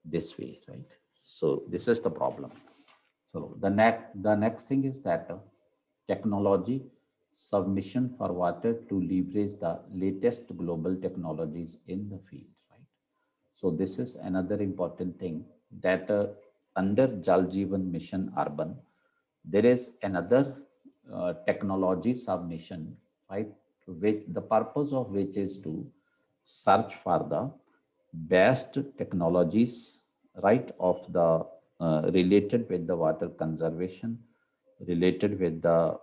this way, right? So this is the problem. So the next thing is that technology submission for water to leverage the latest global technologies in the field, right? So this is another important thing that under Jal Jeevan Mission Urban, there is another technology submission, right? Which the purpose of which is to search for the best technologies, right, of the related with the water conservation, related with the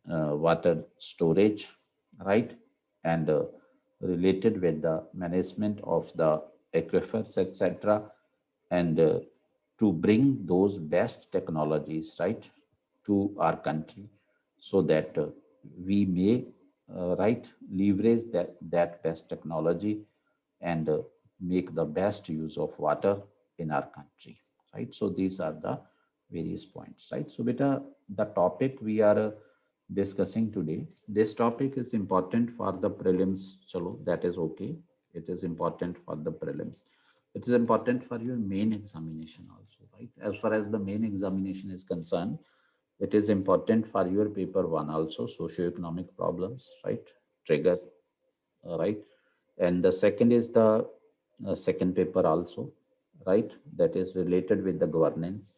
water storage, right, and related with the management of the aquifers, etc., and to bring those best technologies, right, to our country, so that we may right leverage that best technology and make the best use of water in our country, right? So these are the various points, right? So beta, the topic we are discussing today, this topic is important for the prelims. Chalo, that is okay. It is important for the prelims. It is important for your main examination also, right? As far as the main examination is concerned, it is important for your paper one also, socioeconomic problems, right? Trigger, right? And the second is the second paper also, right? That is related with the governance.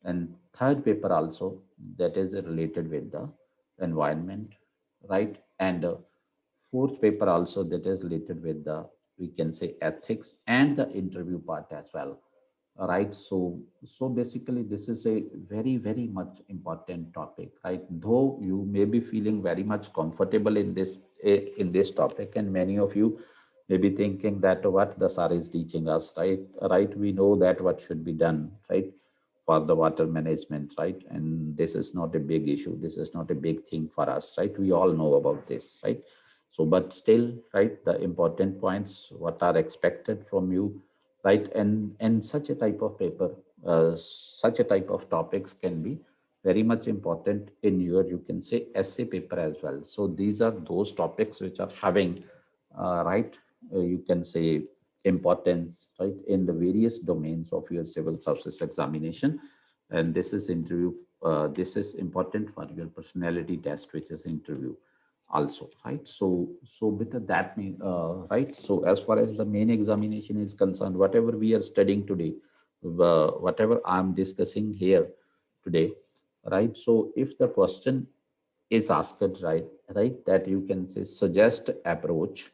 And third paper also, that is related with the environment, right? And fourth paper also, that is related with the, we can say, ethics and the interview part as well. All right. So basically this is a very much important topic, right? Though you may be feeling very much comfortable in this topic, and many of you may be thinking that what the sir is teaching us, right? Right. We know that what should be done, right, for the water management, right? And this is not a big issue. This is not a big thing for us, right? We all know about this, right? So, but still, right, the important points, what are expected from you, right? And such a type of paper, such a type of topics can be very much important in your, you can say, essay paper as well. So these are those topics which are having, right, you can say, importance, right, in the various domains of your civil service examination. And this is interview, this is important for your personality test, which is interview also, right? So better that mean, right? So as far as the main examination is concerned, whatever we are studying today, whatever I'm discussing here today, right? So if the question is asked, right, that you can say suggest approach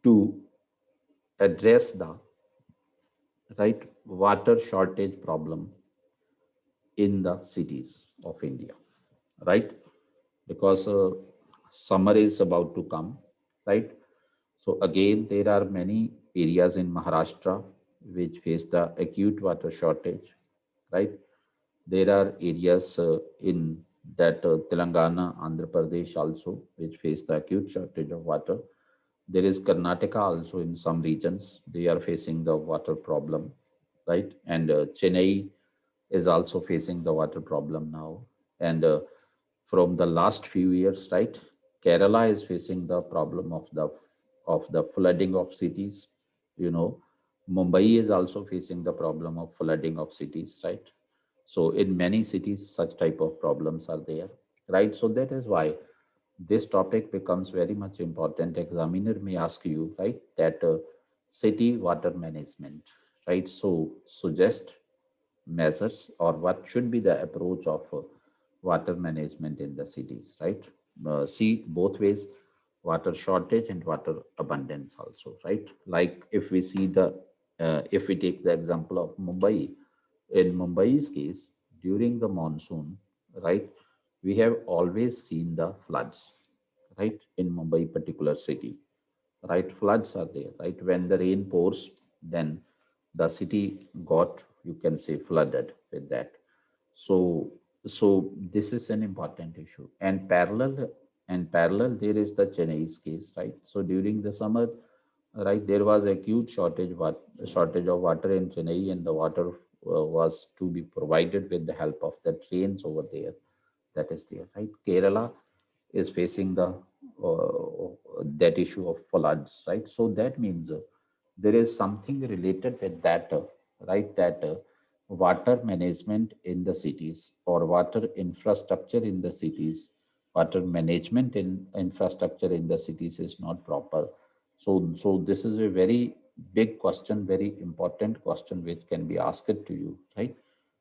to address the right water shortage problem in the cities of India, right? Because summer is about to come, right? So again, there are many areas in Maharashtra which face the acute water shortage, right? There are areas in that Telangana, Andhra Pradesh also, which face the acute shortage of water. There is Karnataka also in some regions. They are facing the water problem, right? And Chennai is also facing the water problem now. And from the last few years, right, Kerala is facing the problem of the flooding of cities. You know, Mumbai is also facing the problem of flooding of cities, right? So in many cities, such type of problems are there, right? So that is why this topic becomes very much important. Examiner may ask you, right, that city water management, right? So suggest measures or what should be the approach of water management in the cities, right? See both ways. water shortage and water abundance also, right? Like if we see if we take the example of Mumbai, in Mumbai's case, during the monsoon, right, we have always seen the floods, right, in Mumbai particular city, right? Floods are there, right? When the rain pours, then the city got, you can say, flooded with that. So, so this is an important issue. And parallel, there is the Chennai's case, right? So during the summer, right, there was acute shortage of water in Chennai, and the water was to be provided with the help of the trains over there. That is there, right? Kerala is facing the that issue of floods, right? So that means there is something related with that, right? That water management in the cities, or water infrastructure in the cities, water management in infrastructure in the cities is not proper. So this is a very big question, very important question, which can be asked to you, right?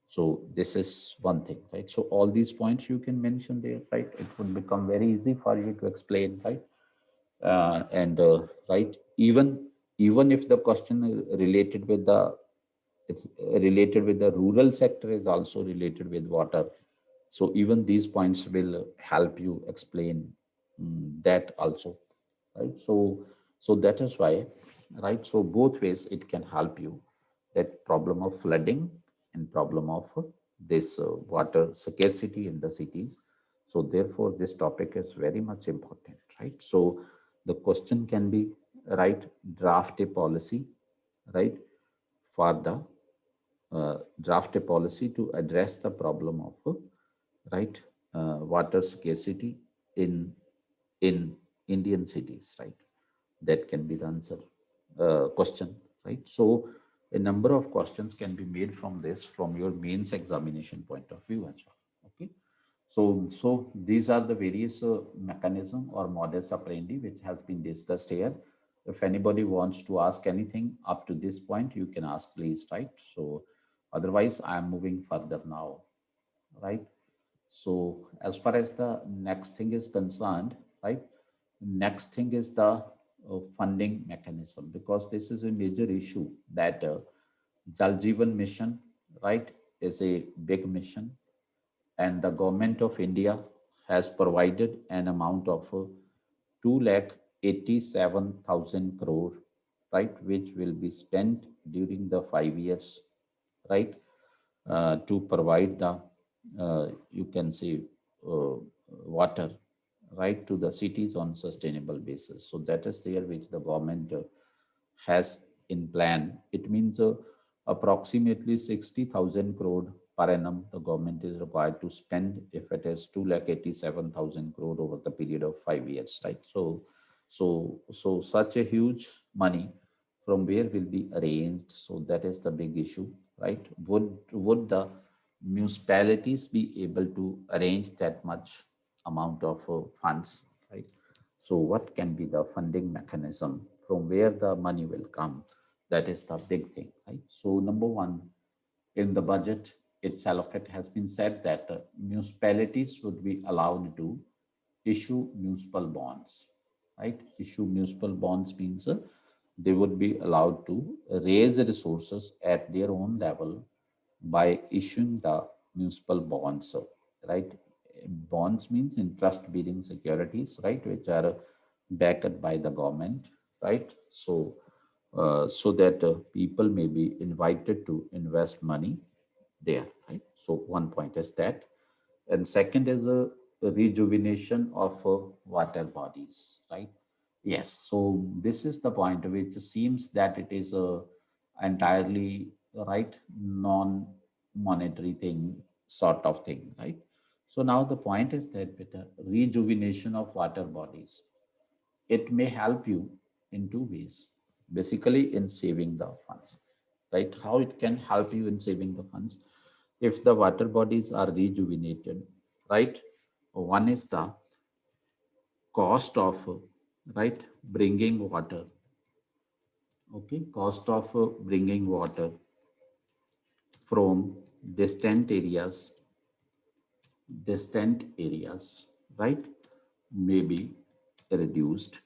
So this is one thing, right? So all these points you can mention there, right? It would become very easy for you to explain, right? And right, even if the question related with the, it's related with the rural sector, is also related with water. So even these points will help you explain that also, right? So that is why, right? So both ways it can help you, that problem of flooding and problem of this water scarcity in the cities. So therefore this topic is very much important, right? So the question can be, right, draft a policy, right, for the draft a policy to address the problem of right, water scarcity in Indian cities, right? That can be the answer question, right? So a number of questions can be made from this, from your mains examination point of view as well. Okay. So these are the various mechanism or modus operandi which has been discussed here. If anybody wants to ask anything up to this point, you can ask, please, right? So otherwise, I am moving further now, right? So as far as the next thing is concerned, right? Next thing is the funding mechanism, because this is a major issue that Jal Jeevan mission, right, is a big mission, and the government of India has provided an amount of 2,87,000 crore, right, which will be spent during the 5 years, right, to provide the, you can say, uh, water, right, to the cities on sustainable basis. So that is there which the government has in plan. It means approximately 60,000 crore per annum the government is required to spend if it is 2,87,000 crore over the period of 5 years, right? So such a huge money from where will be arranged? So that is the big issue, right? Would the municipalities be able to arrange that much amount of funds, right? So what can be the funding mechanism, from where the money will come? That is the big thing, right? So number one, in the budget itself, it has been said that municipalities would be allowed to issue municipal bonds, right? Issue municipal bonds means they would be allowed to raise resources at their own level by issuing the municipal bonds. So, right? Bonds means interest bearing securities, right? Which are backed by the government, right? So that people may be invited to invest money there, right? So one point is that. And second is a rejuvenation of water bodies, right? Yes. So this is the point which seems that it is a entirely, right, non-monetary thing, sort of thing, right? So now the point is that with the rejuvenation of water bodies, it may help you in two ways. Basically, in saving the funds, right? How it can help you in saving the funds? If the water bodies are rejuvenated, right? One is the cost of, right, bringing water. Okay, cost of bringing water from distant areas, right, maybe reduced,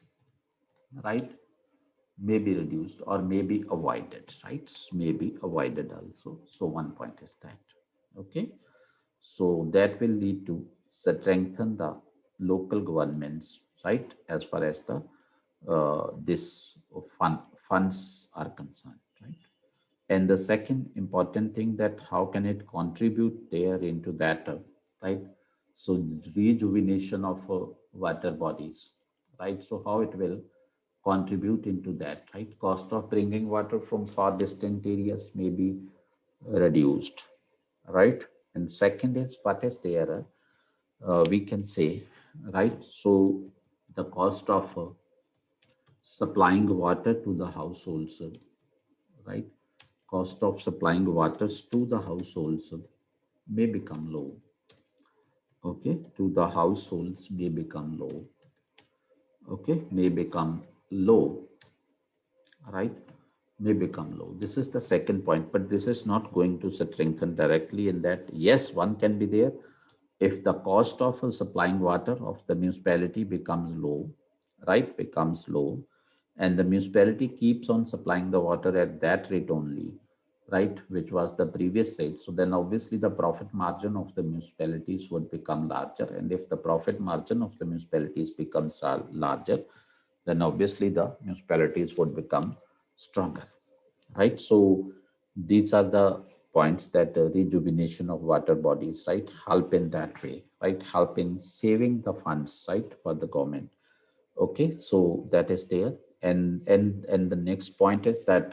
right? May be reduced or may be avoided, right? May be avoided also. So one point is that. Okay. So that will lead to strengthen the local governments, right? As far as the this funds are concerned, right? And the second important thing that how can it contribute there into that, right? So rejuvenation of water bodies, right? So how it will contribute into that, right? Cost of bringing water from far distant areas may be reduced, right? And second is what is there, we can say, right? So the cost of supplying water to the households, right? Cost of supplying waters to the households may become low. Okay, to the households may become low. Okay, may become low, right? May become low. This is the second point, but this is not going to strengthen directly in that. Yes, one can be there if the cost of supplying water of the municipality becomes low, right? Becomes low, and the municipality keeps on supplying the water at that rate only, right? Which was the previous rate. So then obviously the profit margin of the municipalities would become larger. And if the profit margin of the municipalities becomes larger, then obviously the municipalities would become stronger, right? So these are the points that rejuvenation of water bodies, right, help in that way, right, help in saving the funds, right, for the government. Okay, so that is there. And the next point is that,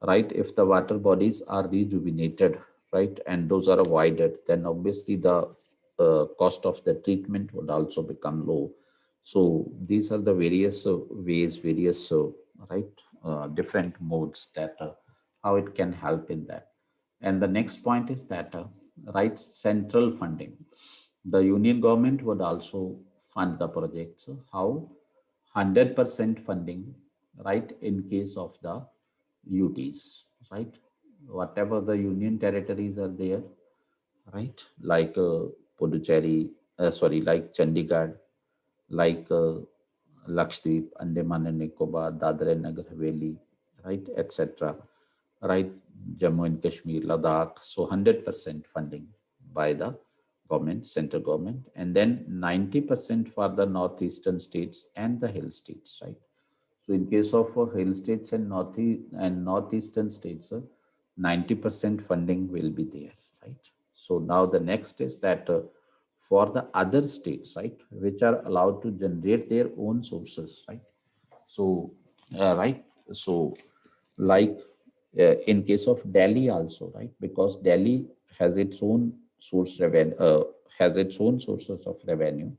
right, if the water bodies are rejuvenated, right, and those are avoided, then obviously the cost of the treatment would also become low. So these are the various ways, various right, different modes that how it can help in that. And the next point is that, right, central funding. The union government would also fund the projects. How? 100% funding, right, in case of the UTs, right? Whatever the union territories are there, right? Like Puducherry, sorry, like Chandigarh, like Lakshadweep, Andaman and Nicobar, Dadra and Nagar Haveli, right, etc. Right, Jammu and Kashmir, Ladakh. So 100% funding by the government, central government, and then 90% for the northeastern states and the hill states, right? So in case of hill states and northeastern states, 90% funding will be there, right? So now the next is that, for the other states, right, which are allowed to generate their own sources, right? So, right, so like in case of Delhi also, right, because Delhi has its own has its own sources of revenue.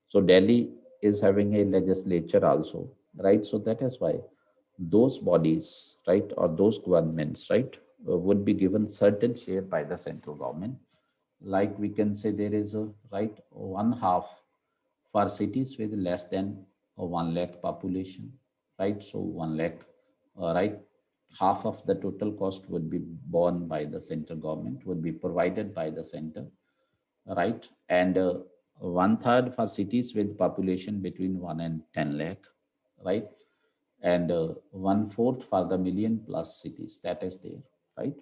So Delhi is having a legislature also, right? So that is why those bodies, right, or those governments, right, would be given certain share by the central government. Like we can say there is a right one half for cities with less than 1 lakh population, right? So 1 lakh, right? Half of the total cost would be borne by the central government, would be provided by the center, right? And one third for cities with population between 1 and 10 lakh, right? And one fourth for the million plus cities that is there, right?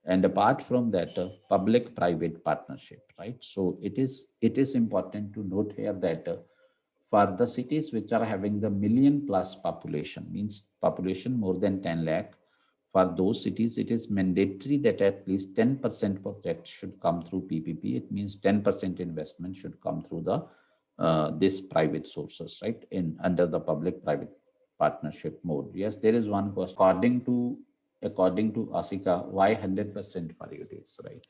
And apart from that, public private partnership, right? So it is important to note here that, for the cities which are having the million plus population, means population more than 10 lakh, for those cities it is mandatory that at least 10% project should come through PPP. It means 10% investment should come through the this private sources, right, in under the public private partnership mode. Yes, there is one question. According to ASICA, why 100% for UTs, right?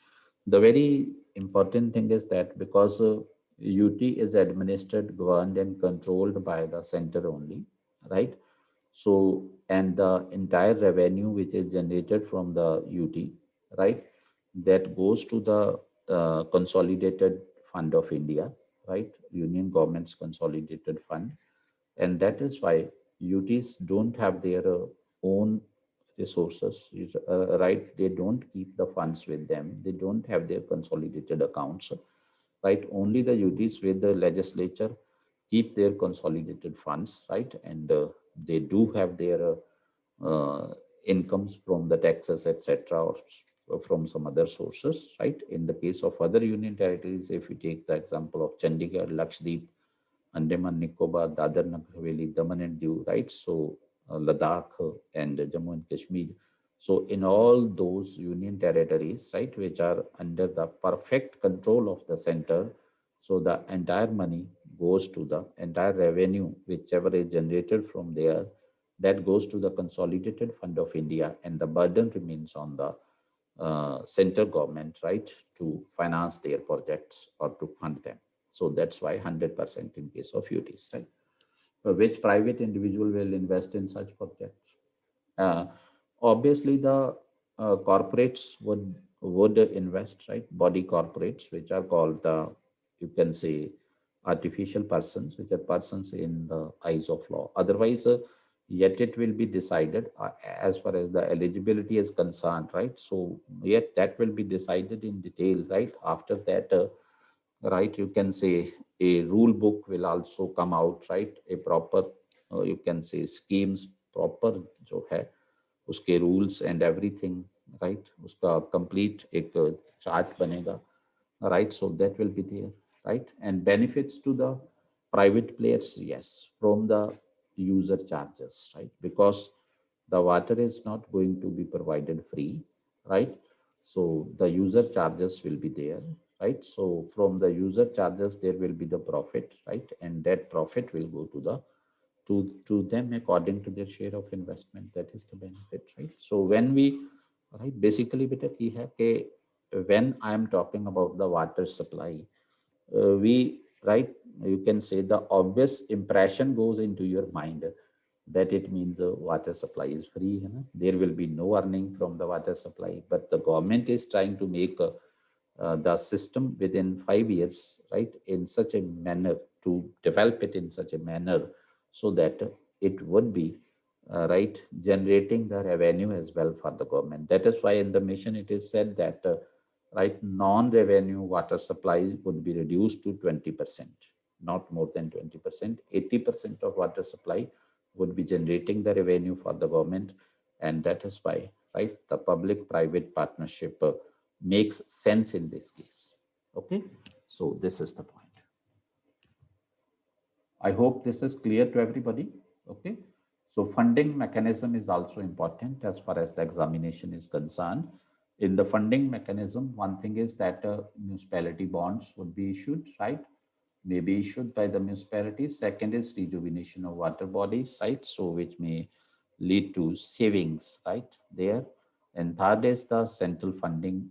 The very important thing is that because UT is administered, governed, and controlled by the center only, right? So, and the entire revenue which is generated from the UT, right, that goes to the Consolidated Fund of India, right? Union Government's Consolidated Fund. And that is why UTs don't have their own resources, right? They don't keep the funds with them. They don't have their consolidated accounts, right? Only the UTs with the legislature keep their consolidated funds, right? And they do have their incomes from the taxes, etc., or from some other sources, right? In the case of other union territories, if we take the example of Chandigarh, Lakshadweep, Andaman Nicobar, Dadar Nagar Haveli, Daman and Diu, right? So Ladakh and Jammu and Kashmir. So in all those union territories, right, which are under the perfect control of the center, so the entire money goes to the entire revenue, whichever is generated from there, that goes to the consolidated fund of India, and the burden remains on the central government, right, to finance their projects or to fund them. So that's why 100% in case of UTs, right? Which private individual will invest in such projects? Uh, Obviously, the corporates would invest, right? Body corporates, which are called you can say artificial persons, which are persons in the eyes of law. Otherwise, yet it will be decided as far as the eligibility is concerned, right? So yet that will be decided in detail, right? After that, right, you can say a rule book will also come out, right? A proper you can say schemes proper जो है उसके rules and everything, right? उसका complete एक chart बनेगा, right? So that will be there, right? And benefits to the private players, yes, from the user charges, right? Because the water is not going to be provided free, right? So the user charges will be there, right? So from the user charges, there will be the profit, right? And that profit will go to the to them according to their share of investment. That is the benefit, right? So when we, right, basically beta key hai ke when I am talking about the water supply, we, right, you can say the obvious impression goes into your mind that it means water supply is free, है ना? There will be no earning from the water supply, but the government is trying to make the system within 5 years, right, in such a manner, to develop it in such a manner so that it would be right, generating the revenue as well for the government. That is why in the mission it is said that right, non-revenue water supply would be reduced to 20%, not more than 20%. 80% of water supply would be generating the revenue for the government, and that is why, right, the public-private partnership makes sense in this case. Okay, so this is the point. I hope this is clear to everybody. Okay, so funding mechanism is also important as far as the examination is concerned. In the funding mechanism, one thing is that municipality bonds would be issued, right? May be issued by the municipalities. Second is rejuvenation of water bodies, right? So which may lead to savings, right, there. And third is the central funding,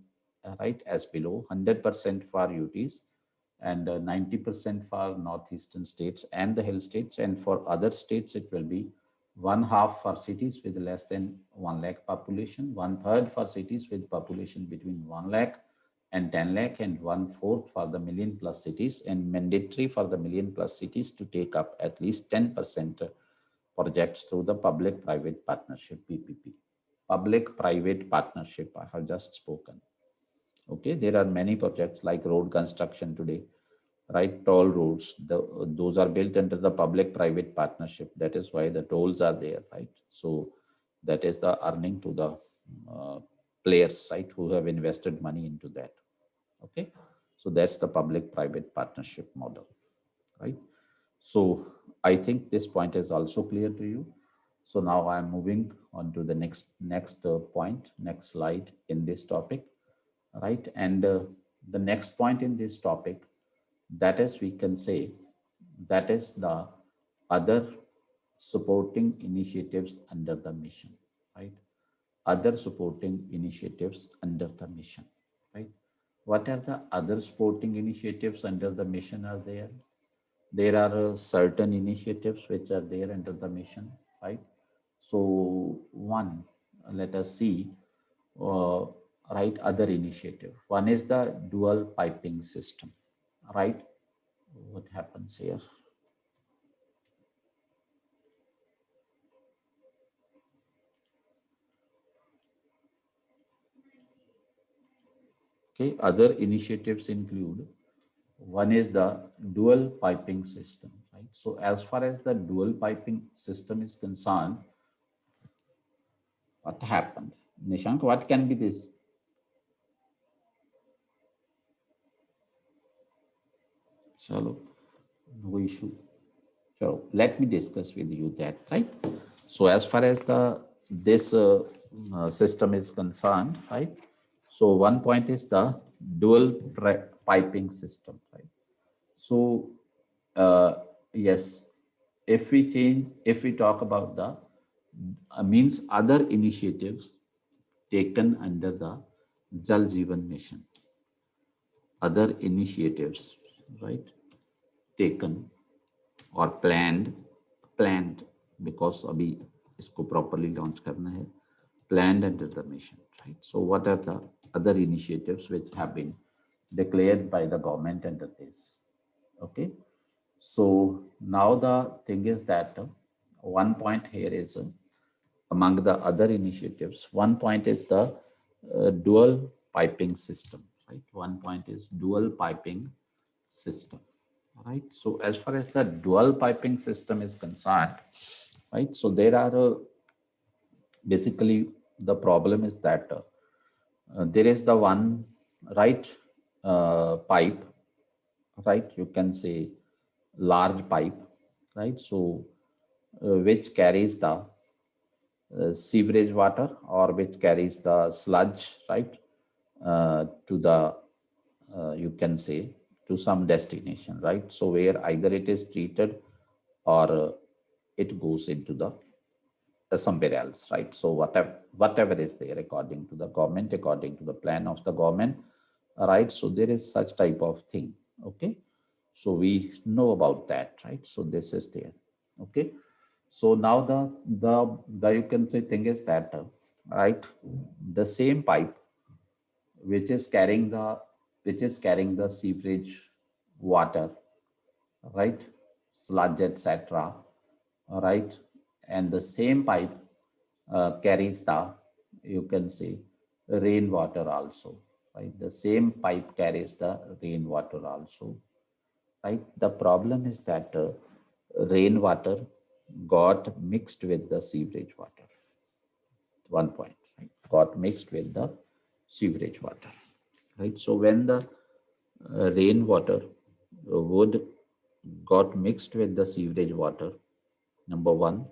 right, as below, 100% for UTs and 90% for northeastern states and the hill states. And for other states, it will be one half for cities with less than 1 lakh population, one third for cities with population between 1 lakh and 10 lakh, and 1/4 for the million plus cities, and mandatory for the million plus cities to take up at least 10% projects through the public-private partnership, PPP. Public-private partnership, I have just spoken. Okay, there are many projects like road construction today, right? Toll roads, those are built under the public-private partnership. That is why the tolls are there, right? So that is the earning to the players, right, who have invested money into that. Okay, so that's the public-private partnership model, right? So I think this point is also clear to you. So now I'm moving on to the next point, next slide in this topic, right? And the next point in this topic, that is, we can say, that is the other supporting initiatives under the mission, right? Other supporting initiatives under the mission, right? What are the other supporting initiatives under the mission are there? There are certain initiatives which are there under the mission, right? So one, let us see, uh, right, other initiative. One is the dual piping system, right? What happens here? Okay, other initiatives include, one is the dual piping system, right? right? So as far as the dual piping system is concerned, what happened? Nishank, what can be this? Chalo, no issue. So let me discuss with you that, right? So as far as the this system is concerned, right? So one point is the dual piping system, right? So yes, if we talk about the means other initiatives taken under the Jal Jeevan mission, other initiatives, right, taken और planned because अभी इसको properly launch करना है, planned under the mission, right? So what are the other initiatives which have been declared by the government under this? Okay, so now the thing is that one point here is among the other initiatives, one point is the dual piping system, right? One point is dual piping system, right? So as far as the dual piping system is concerned, right? So there are basically the problem is that there is the one right pipe, right? You can say large pipe, right? So which carries the sewerage water or which carries the sludge, right, to the you can say to some destination, right? So where either it is treated or it goes into the somewhere else, right? So whatever is there according to the government, according to the plan of the government, right? So there is such type of thing. Okay, so we know about that, right? So this is there. Okay, so now the you can say thing is that right, the same pipe which is carrying the sewerage water, right, sludge, etc., right, and the same pipe carries the, you can say, rainwater also, right? The same pipe carries the rainwater also, right? The problem is that rainwater got mixed with the sewerage water. One point, right? Got mixed with the sewerage water, right? So when the rainwater would got mixed with the sewerage water, number one,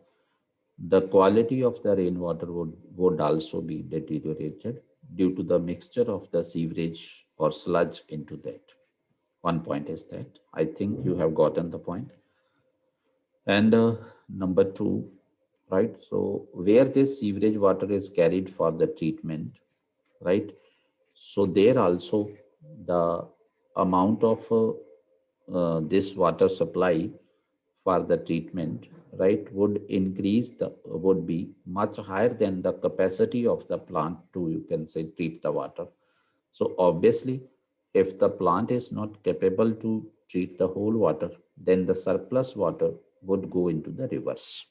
the quality of the rainwater would also be deteriorated due to the mixture of the sewerage or sludge into that. One point is that. I think you have gotten the point. And number two, right? So where this sewerage water is carried for the treatment, right? So there also the amount of this water supply for the treatment, right, would be much higher than the capacity of the plant to, you can say, treat the water. So obviously, if the plant is not capable to treat the whole water, then the surplus water would go into the rivers,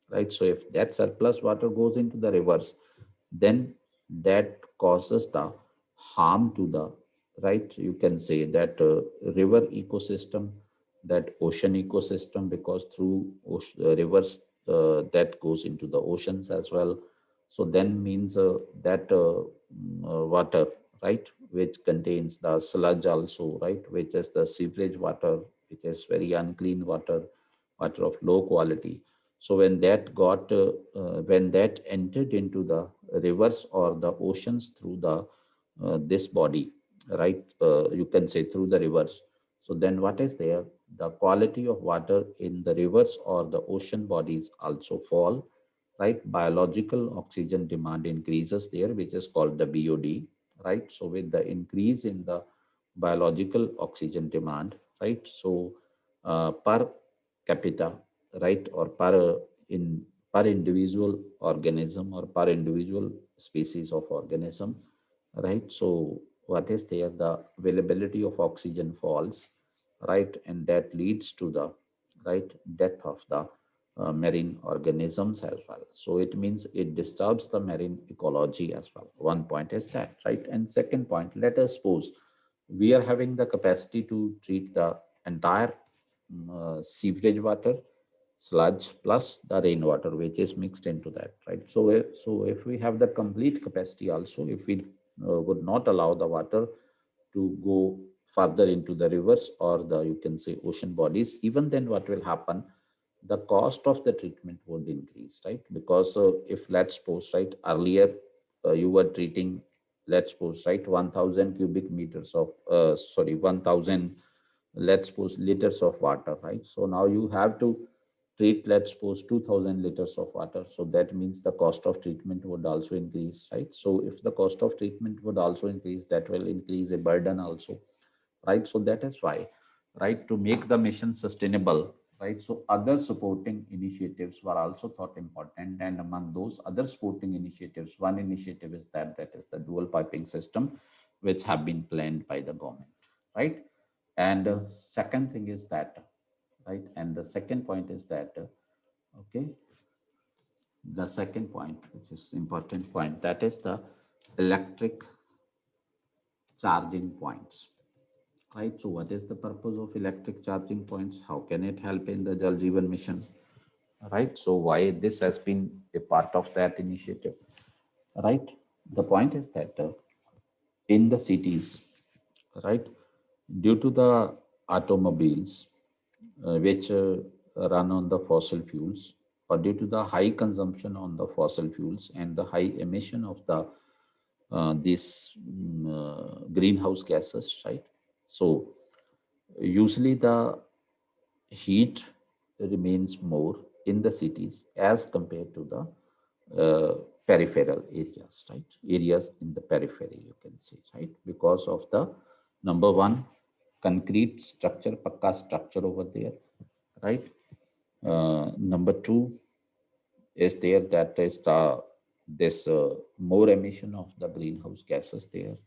right? So if that surplus water goes into the rivers, then that causes the harm to the, right, you can say that river ecosystem, that ocean ecosystem, because through rivers that goes into the oceans as well. So then means that water, right, which contains the sludge also, right, which is the sewerage water, which is very unclean water, water of low quality. So when that entered into the rivers or the oceans through the this body, right, you can say through the rivers. So then what is there? The quality of water in the rivers or the ocean bodies also fall, right? Biological oxygen demand increases there, which is called the BOD, right? So with the increase in the biological oxygen demand, right? So per capita, right, or per individual organism or per individual species of organism, right? So what is there? The availability of oxygen falls, right, and that leads to the right death of the marine organisms as well. So it means it disturbs the marine ecology as well. One point is that, right? And second point, let us suppose we are having the capacity to treat the entire sewage water, sludge plus the rainwater which is mixed into that, right? So if we have the complete capacity also, if we would not allow the water to go further into the rivers or the, you can say, ocean bodies, even then what will happen, the cost of the treatment would increase, right? Because if, let's suppose, right, earlier you were treating, let's suppose, right, 1000 cubic meters of 1000, let's suppose, liters of water, right? So now you have to treat, let's suppose, 2000 liters of water. So that means the cost of treatment would also increase, right? So if the cost of treatment would also increase, that will increase a burden also, right? So that is why, right, to make the mission sustainable, right, so other supporting initiatives were also thought important. And among those other supporting initiatives, one initiative is that is the dual piping system, which have been planned by the government, right? And second thing is that, right, and the second point is that, okay, the second point, which is important point, that is the electric charging points, right? So what is the purpose of electric charging points? How can it help in the Jal Jeevan mission, right? So why this has been a part of that initiative, right? The point is that in the cities, right, due to the automobiles which run on the fossil fuels, or due to the high consumption on the fossil fuels and the high emission of the these greenhouse gases, right? So usually the heat remains more in the cities as compared to the peripheral areas, right? Areas in the periphery, you can say, right? Because of the number one, concrete structure, pakka structure over there, right? Number two is there, that is the this more emission of the greenhouse gases there,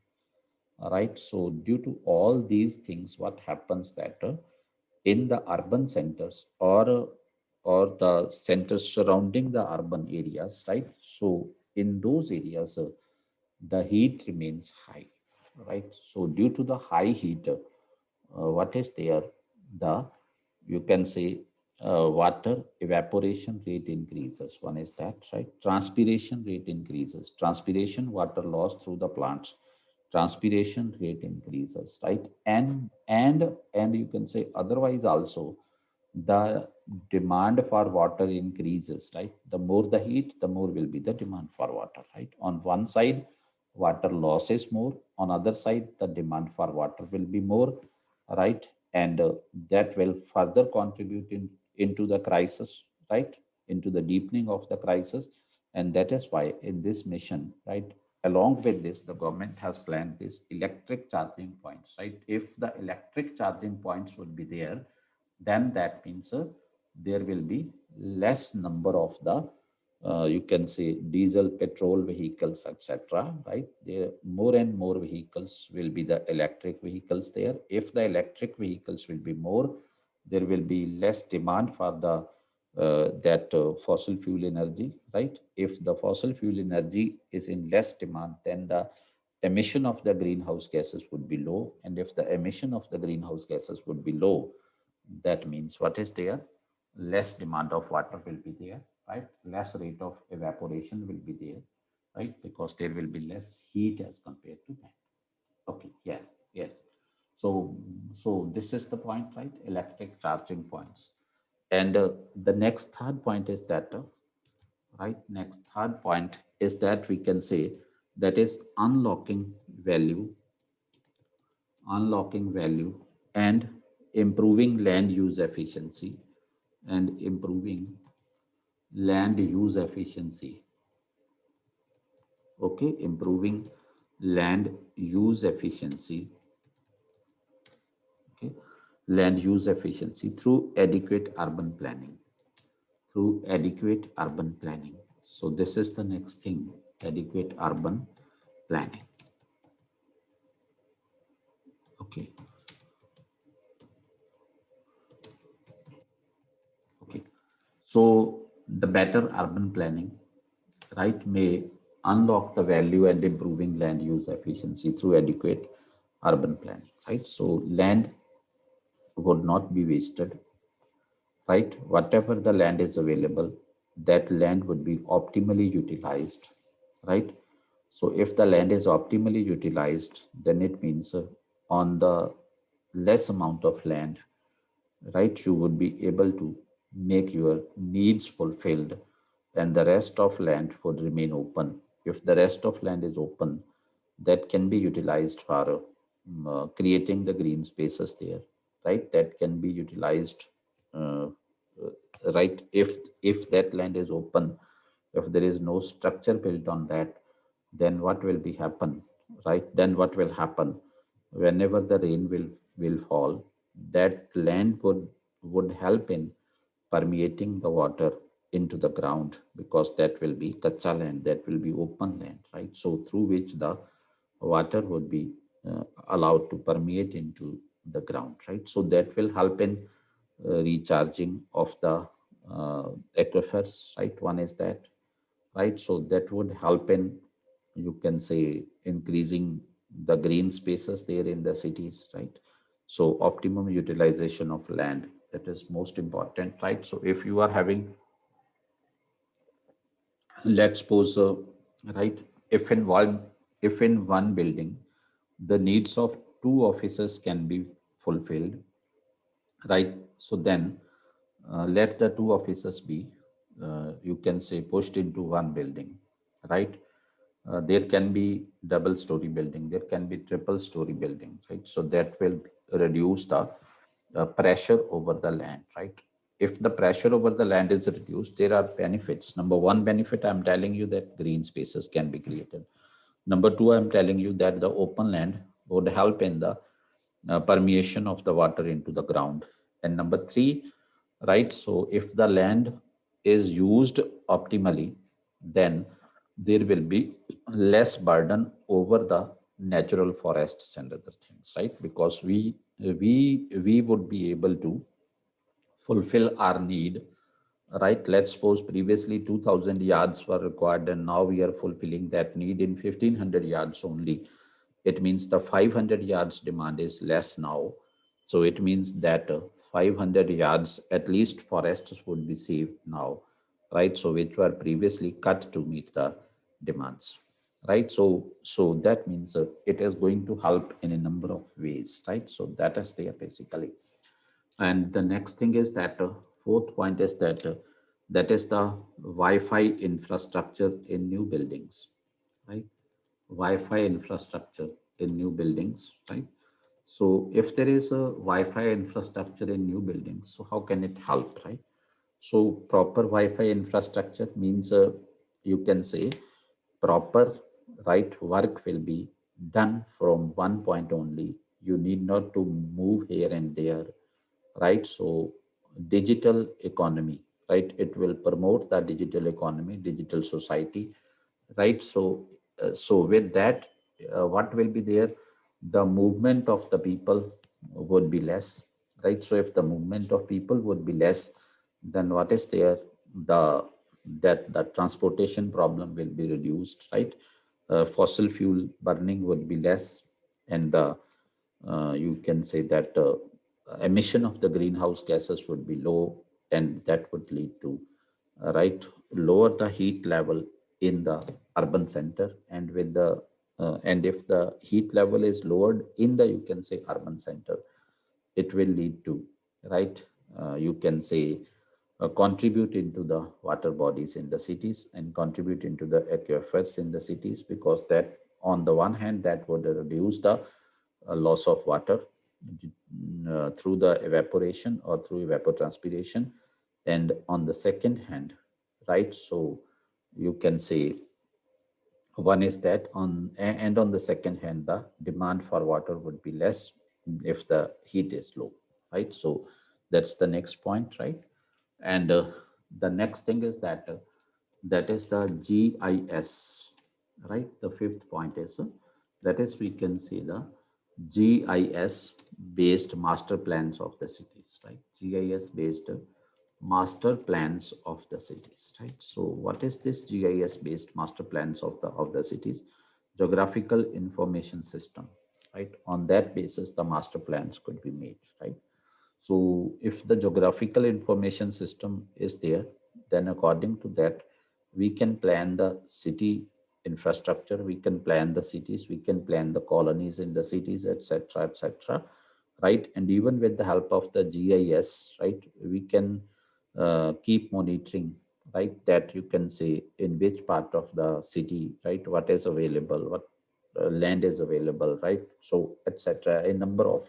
right? So due to all these things, what happens that in the urban centers or the centers surrounding the urban areas, right? So in those areas, the heat remains high, right? So due to the high heat, what is there? The, you can say, water evaporation rate increases. One is that, right? Transpiration rate increases. Transpiration, water loss through the plants. Transpiration rate increases, right? And you can say otherwise also, the demand for water increases, right? The more the heat, the more will be the demand for water, right? On one side, water loss is more. On other side, the demand for water will be more, right? And that will further contribute into the crisis, right? Into the deepening of the crisis. And that is why in this mission, right, along with this, the government has planned this electric charging points, right? If the electric charging points would be there, then that means there will be less number of the you can say diesel, petrol vehicles, etc., right? There more and more vehicles will be the electric vehicles there. If the electric vehicles will be more, there will be less demand for the fossil fuel energy, right? If the fossil fuel energy is in less demand, then the emission of the greenhouse gases would be low. And if the emission of the greenhouse gases would be low, that means what is there? Less demand of water will be there, right? Less rate of evaporation will be there, right? Because there will be less heat as compared to that. Okay, yeah, yes. So this is the point, right? Electric charging points. And the next third point is that, right? Next third point is that we can say that is unlocking value and improving land use efficiency and improving land use efficiency. Okay, improving land use efficiency. Okay, land use efficiency through adequate urban planning. Through adequate urban planning. So this is the next thing, adequate urban planning. Okay. Okay. So the better urban planning, right, may unlock the value and improving land use efficiency through adequate urban planning, right? So land would not be wasted, right? Whatever the land is available, that land would be optimally utilized, right? So if the land is optimally utilized, then it means on the less amount of land, right, you would be able to make your needs fulfilled, and the rest of land would remain open. If the rest of land is open, that can be utilized for creating the green spaces there, right? That can be utilized, uh, right? If that land is open, if there is no structure built on that, then what will be happen, right? Then what will happen? Whenever the rain will fall, that land would help in permeating the water into the ground, because that will be kacha land, that will be open land, right? So through which the water would be allowed to permeate into the ground, right? So that will help in recharging of the aquifers, right? One is that, right? So that would help in, you can say, increasing the green spaces there in the cities, right? So optimum utilization of land, that is most important, right? So if you are having, let's suppose, right, if in one building the needs of two offices can be fulfilled, right? So then let the two offices be, you can say, pushed into one building, right? There can be double story building, there can be triple story building, right? So that will reduce the pressure over the land, right? If the pressure over the land is reduced, there are benefits. Number one benefit, I'm telling you, that green spaces can be created. Number two, I'm telling you that the open land would help in the permeation of the water into the ground. And number three, right, so if the land is used optimally, then there will be less burden over the natural forests and other things, right? Because we would be able to fulfill our need, right? Let's suppose previously 2000 yards were required, and now we are fulfilling that need in 1500 yards only. It means the 500 yards demand is less now. So it means that 500 yards at least forests would be saved now, right? So which were previously cut to meet the demands, right? So that means it is going to help in a number of ways, right? So that is there basically. And the next thing is that fourth point is that that is the Wi-Fi infrastructure in new buildings, right? Wi-Fi infrastructure in new buildings, right? So if there is a Wi-Fi infrastructure in new buildings, so how can it help, right? So proper Wi-Fi infrastructure means, you can say, proper, right, work will be done from one point only. You need not to move here and there, right? So digital economy, right? It will promote the digital economy, digital society, right? So with that, what will be there? The movement of the people would be less, right? So if the movement of people would be less, then what is there? The that the transportation problem will be reduced, right? Fossil fuel burning would be less, and the you can say that emission of the greenhouse gases would be low, and that would lead to, right, lower the heat level in the urban center. And with the and if the heat level is lowered in the, you can say, urban center, it will lead to, right, you can say, contribute into the water bodies in the cities and contribute into the aquifers in the cities, because that, on the one hand, that would reduce the loss of water through the evaporation or through evapotranspiration. And on the second hand, right, so you can say, one is that and on the second hand, the demand for water would be less if the heat is low, right? So that's the next point, right? And the next thing is that that is the GIS, right? The fifth point is that is, we can see the GIS based master plans of the cities, right? GIS based master plans of the cities, right? So what is this GIS based master plans of the cities? Geographical information system, right? On that basis, the master plans could be made, right? So if the geographical information system is there, then according to that, we can plan the city infrastructure, we can plan the cities, we can plan the colonies in the cities, etc., right? And even with the help of the GIS, right, we can keep monitoring, right, that you can say in which part of the city, right, what is available, what land is available, right? So, etc. A number of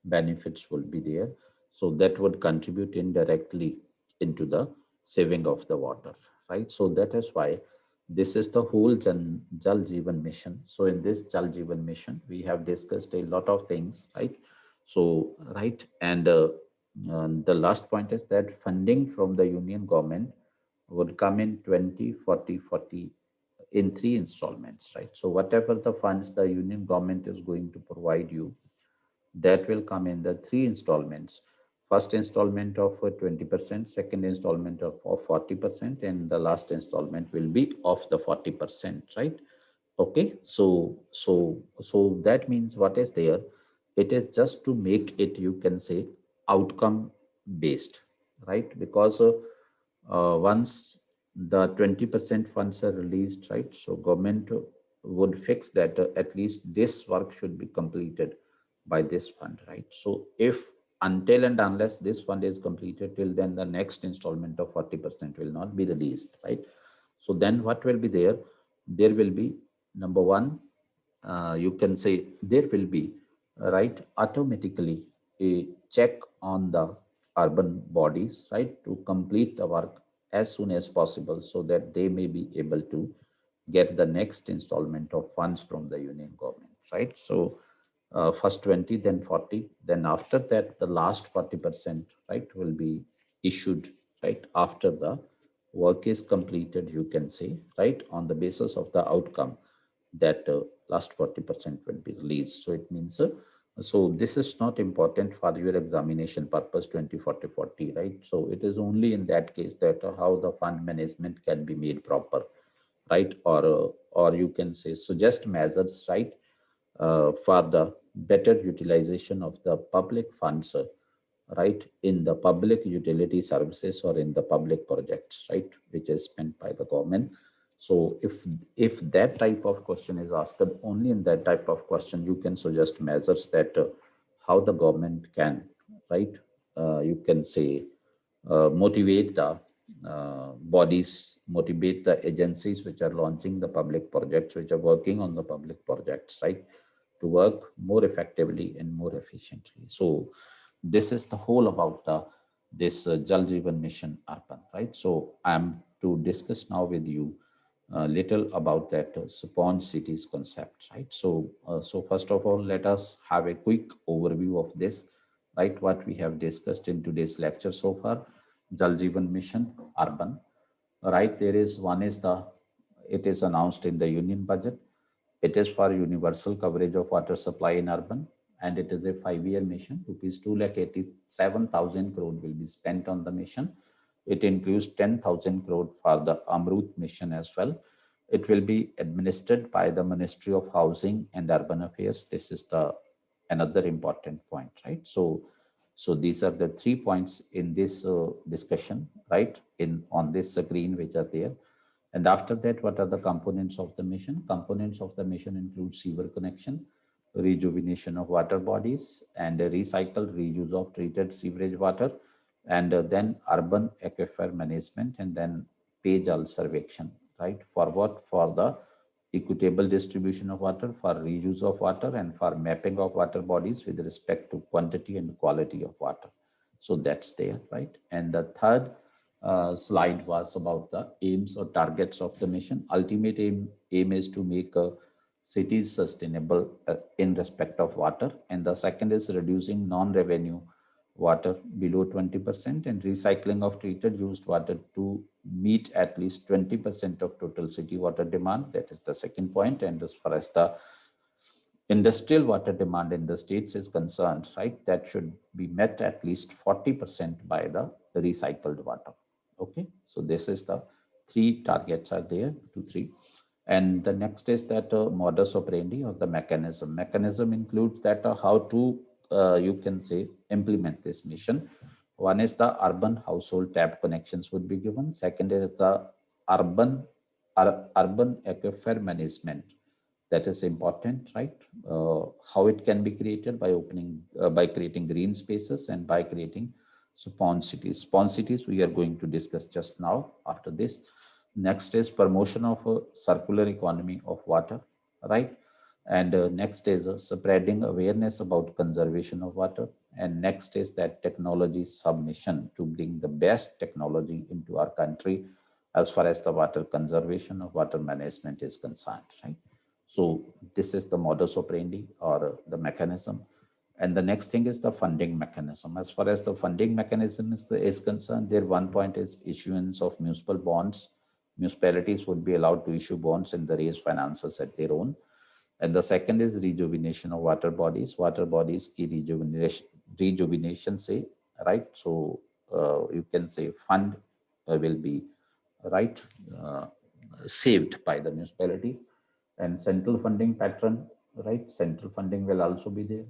benefits will be there. So that would contribute indirectly into the saving of the water, right? So that is why this is the whole Jal Jeevan mission. So in this Jal Jeevan mission, we have discussed a lot of things, right? So, right, and the last point is that funding from the union government would come in 20, 40, 40 in three installments, right? So whatever the funds the union government is going to provide you, that will come in the three installments. First installment of 20%, second installment of 40%, and the last installment will be of the 40%, right? Okay, so that means what is there? It is just to make it, you can say, outcome based, right? Because once the 20% funds are released, right? So government would fix that at least this work should be completed by this fund, right? So if until and unless this fund is completed, till then the next installment of 40% will not be released, right? So then what will be there? There will be number one, you can say there will be, right, automatically a check on the urban bodies, right, to complete the work as soon as possible so that they may be able to get the next installment of funds from the union government, right? So first 20, then 40, then after that the last 40%, right, will be issued, right, after the work is completed, you can say, right, on the basis of the outcome that last 40% will be released. So it means, so this is not important for your examination purpose 20, 40, 40, right? So it is only in that case that how the fund management can be made proper, right? Or you can say suggest measures, right, for the better utilization of the public funds, right, in the public utility services or in the public projects, right, which is spent by the government. So if that type of question is asked, only in that type of question you can suggest measures that how the government can, right, you can say motivate the bodies, motivate the agencies which are launching the public projects, which are working on the public projects, right, to work more effectively and more efficiently. So this is the whole about this Jal Jeevan mission urban, right? So I'm to discuss now with you a little about that sponge cities concept, right? So first of all, let us have a quick overview of this, right? What we have discussed in today's lecture so far, Jal Jeevan mission urban, right? There is one is the, it is announced in the union budget. It is for universal coverage of water supply in urban, and it is a 5-year mission. Rupees 2,87,000 crore will be spent on the mission. It includes 10,000 crore for the Amrut mission as well. It will be administered by the Ministry of Housing and Urban Affairs. This is the another important point, right? So these are the 3 points in this discussion, right? In on this screen which are there. And after that, what are the components of the mission? Components of the mission include sewer connection, rejuvenation of water bodies, and a recycled reuse of treated sewerage water, and then urban aquifer management, and then Pejal survection, right? For what? For the equitable distribution of water, for reuse of water, and for mapping of water bodies with respect to quantity and quality of water. So that's there, right? And the third slide was about the aims or targets of the mission. Ultimate aim is to make cities sustainable in respect of water. And the second is reducing non-revenue water below 20% and recycling of treated used water to meet at least 20% of total city water demand. That is the second point. And as far as the industrial water demand in the states is concerned, right, that should be met at least 40% by the recycled water. Okay, so this is the three targets are there, 2, 3. And the next is that modus operandi or the mechanism. Mechanism includes that how to you can say, implement this mission. One is the urban household tap connections would be given. Second is the urban urban aquifer management. That is important, right? How it can be created by by creating green spaces and by creating spawn cities. Spawn cities we are going to discuss just now after this. Next is promotion of a circular economy of water, right? And next is spreading awareness about conservation of water. And next is that technology submission to bring the best technology into our country as far as the water conservation of water management is concerned, right? So this is the modus operandi or the mechanism. And the next thing is the funding mechanism. As far as the funding mechanism is concerned, there one point is issuance of municipal bonds. Municipalities would be allowed to issue bonds and they raise finances at their own. And the second is rejuvenation of water bodies. Water bodies ki rejuvenation say, right? So you can say fund will be right saved by the municipality. And central funding pattern, right? Central funding will also be there.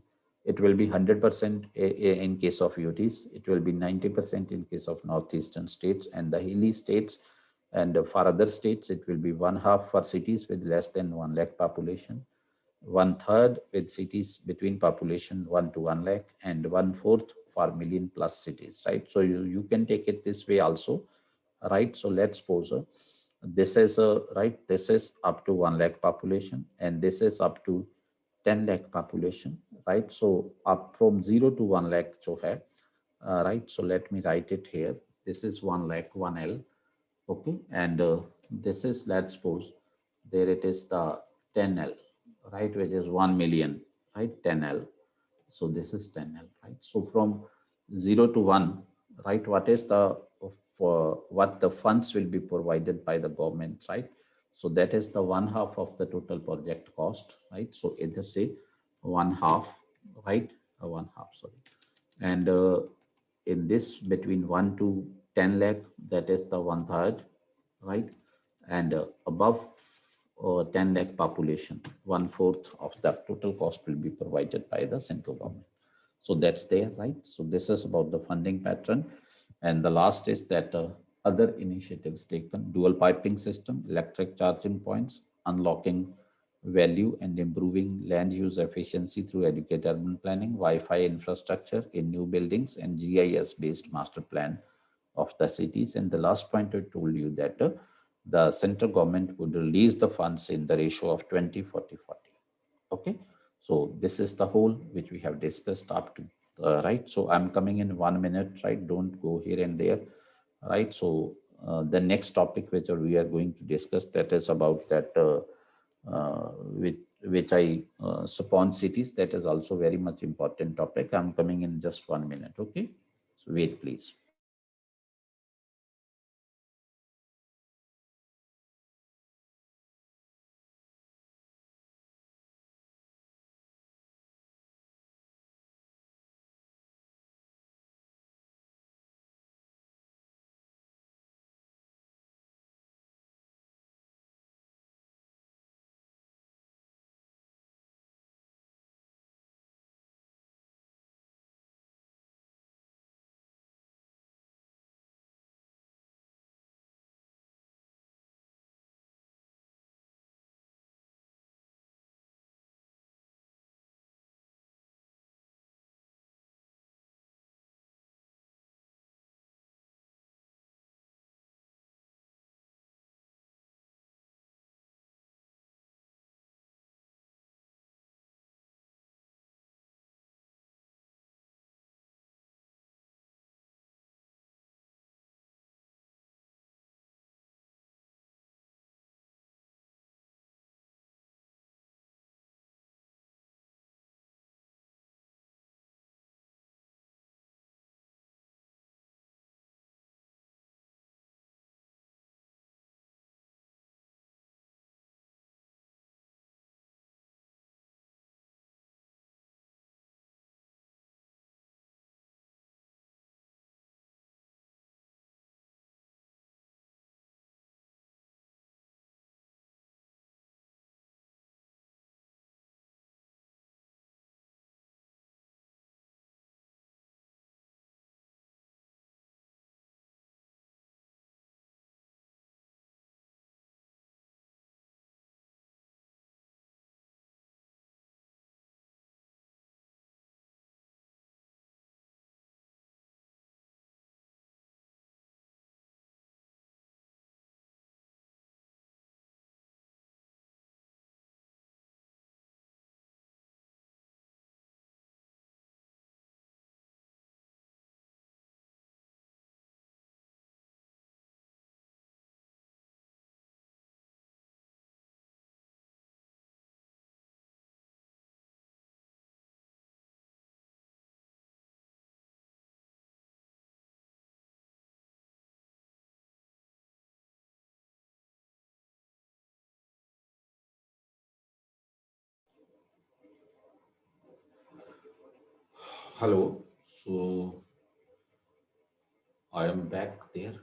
It will be 100% in case of UTs. It will be 90% in case of northeastern states and the hilly states. And for other states, it will be one half for cities with less than 1 lakh population, one third with cities between population 1 to 1 lakh, and one fourth for million plus cities, right? So you can take it this way also, right? So let's suppose this is right, this is up to 1 lakh population and this is up to 10 lakh population, right? So up from 0 to 1 lakh jo hai, right? So let me write it here. This is 1 lakh 1L, okay? And this is, let's suppose there it is the 10L, right, which is 1 million, right? 10L. So this is 10L, right? So from 0 to 1, right, what is the for what the funds will be provided by the government, right? So that is the one half of the total project cost, right? So either say one half, right? One half, sorry. And in this between 1 to 10 lakh, that is the one third, right? And above 10 lakh population, one fourth of the total cost will be provided by the central government. So that's there, right? So this is about the funding pattern. And the last is that other initiatives taken: dual piping system, electric charging points, unlocking value and improving land use efficiency through educated urban planning, Wi-Fi infrastructure in new buildings, and GIS-based master plan of the cities. And the last point I told you that the central government would release the funds in the ratio of 20-40-40. Okay, so this is the whole which we have discussed up to right. So I'm coming in 1 minute, right? Don't go here and there, right? So the next topic which we are going to discuss, that is about that which I spawn cities. That is also very much important topic. I'm coming in just 1 minute. Okay, so wait please. Hello. So I am back there.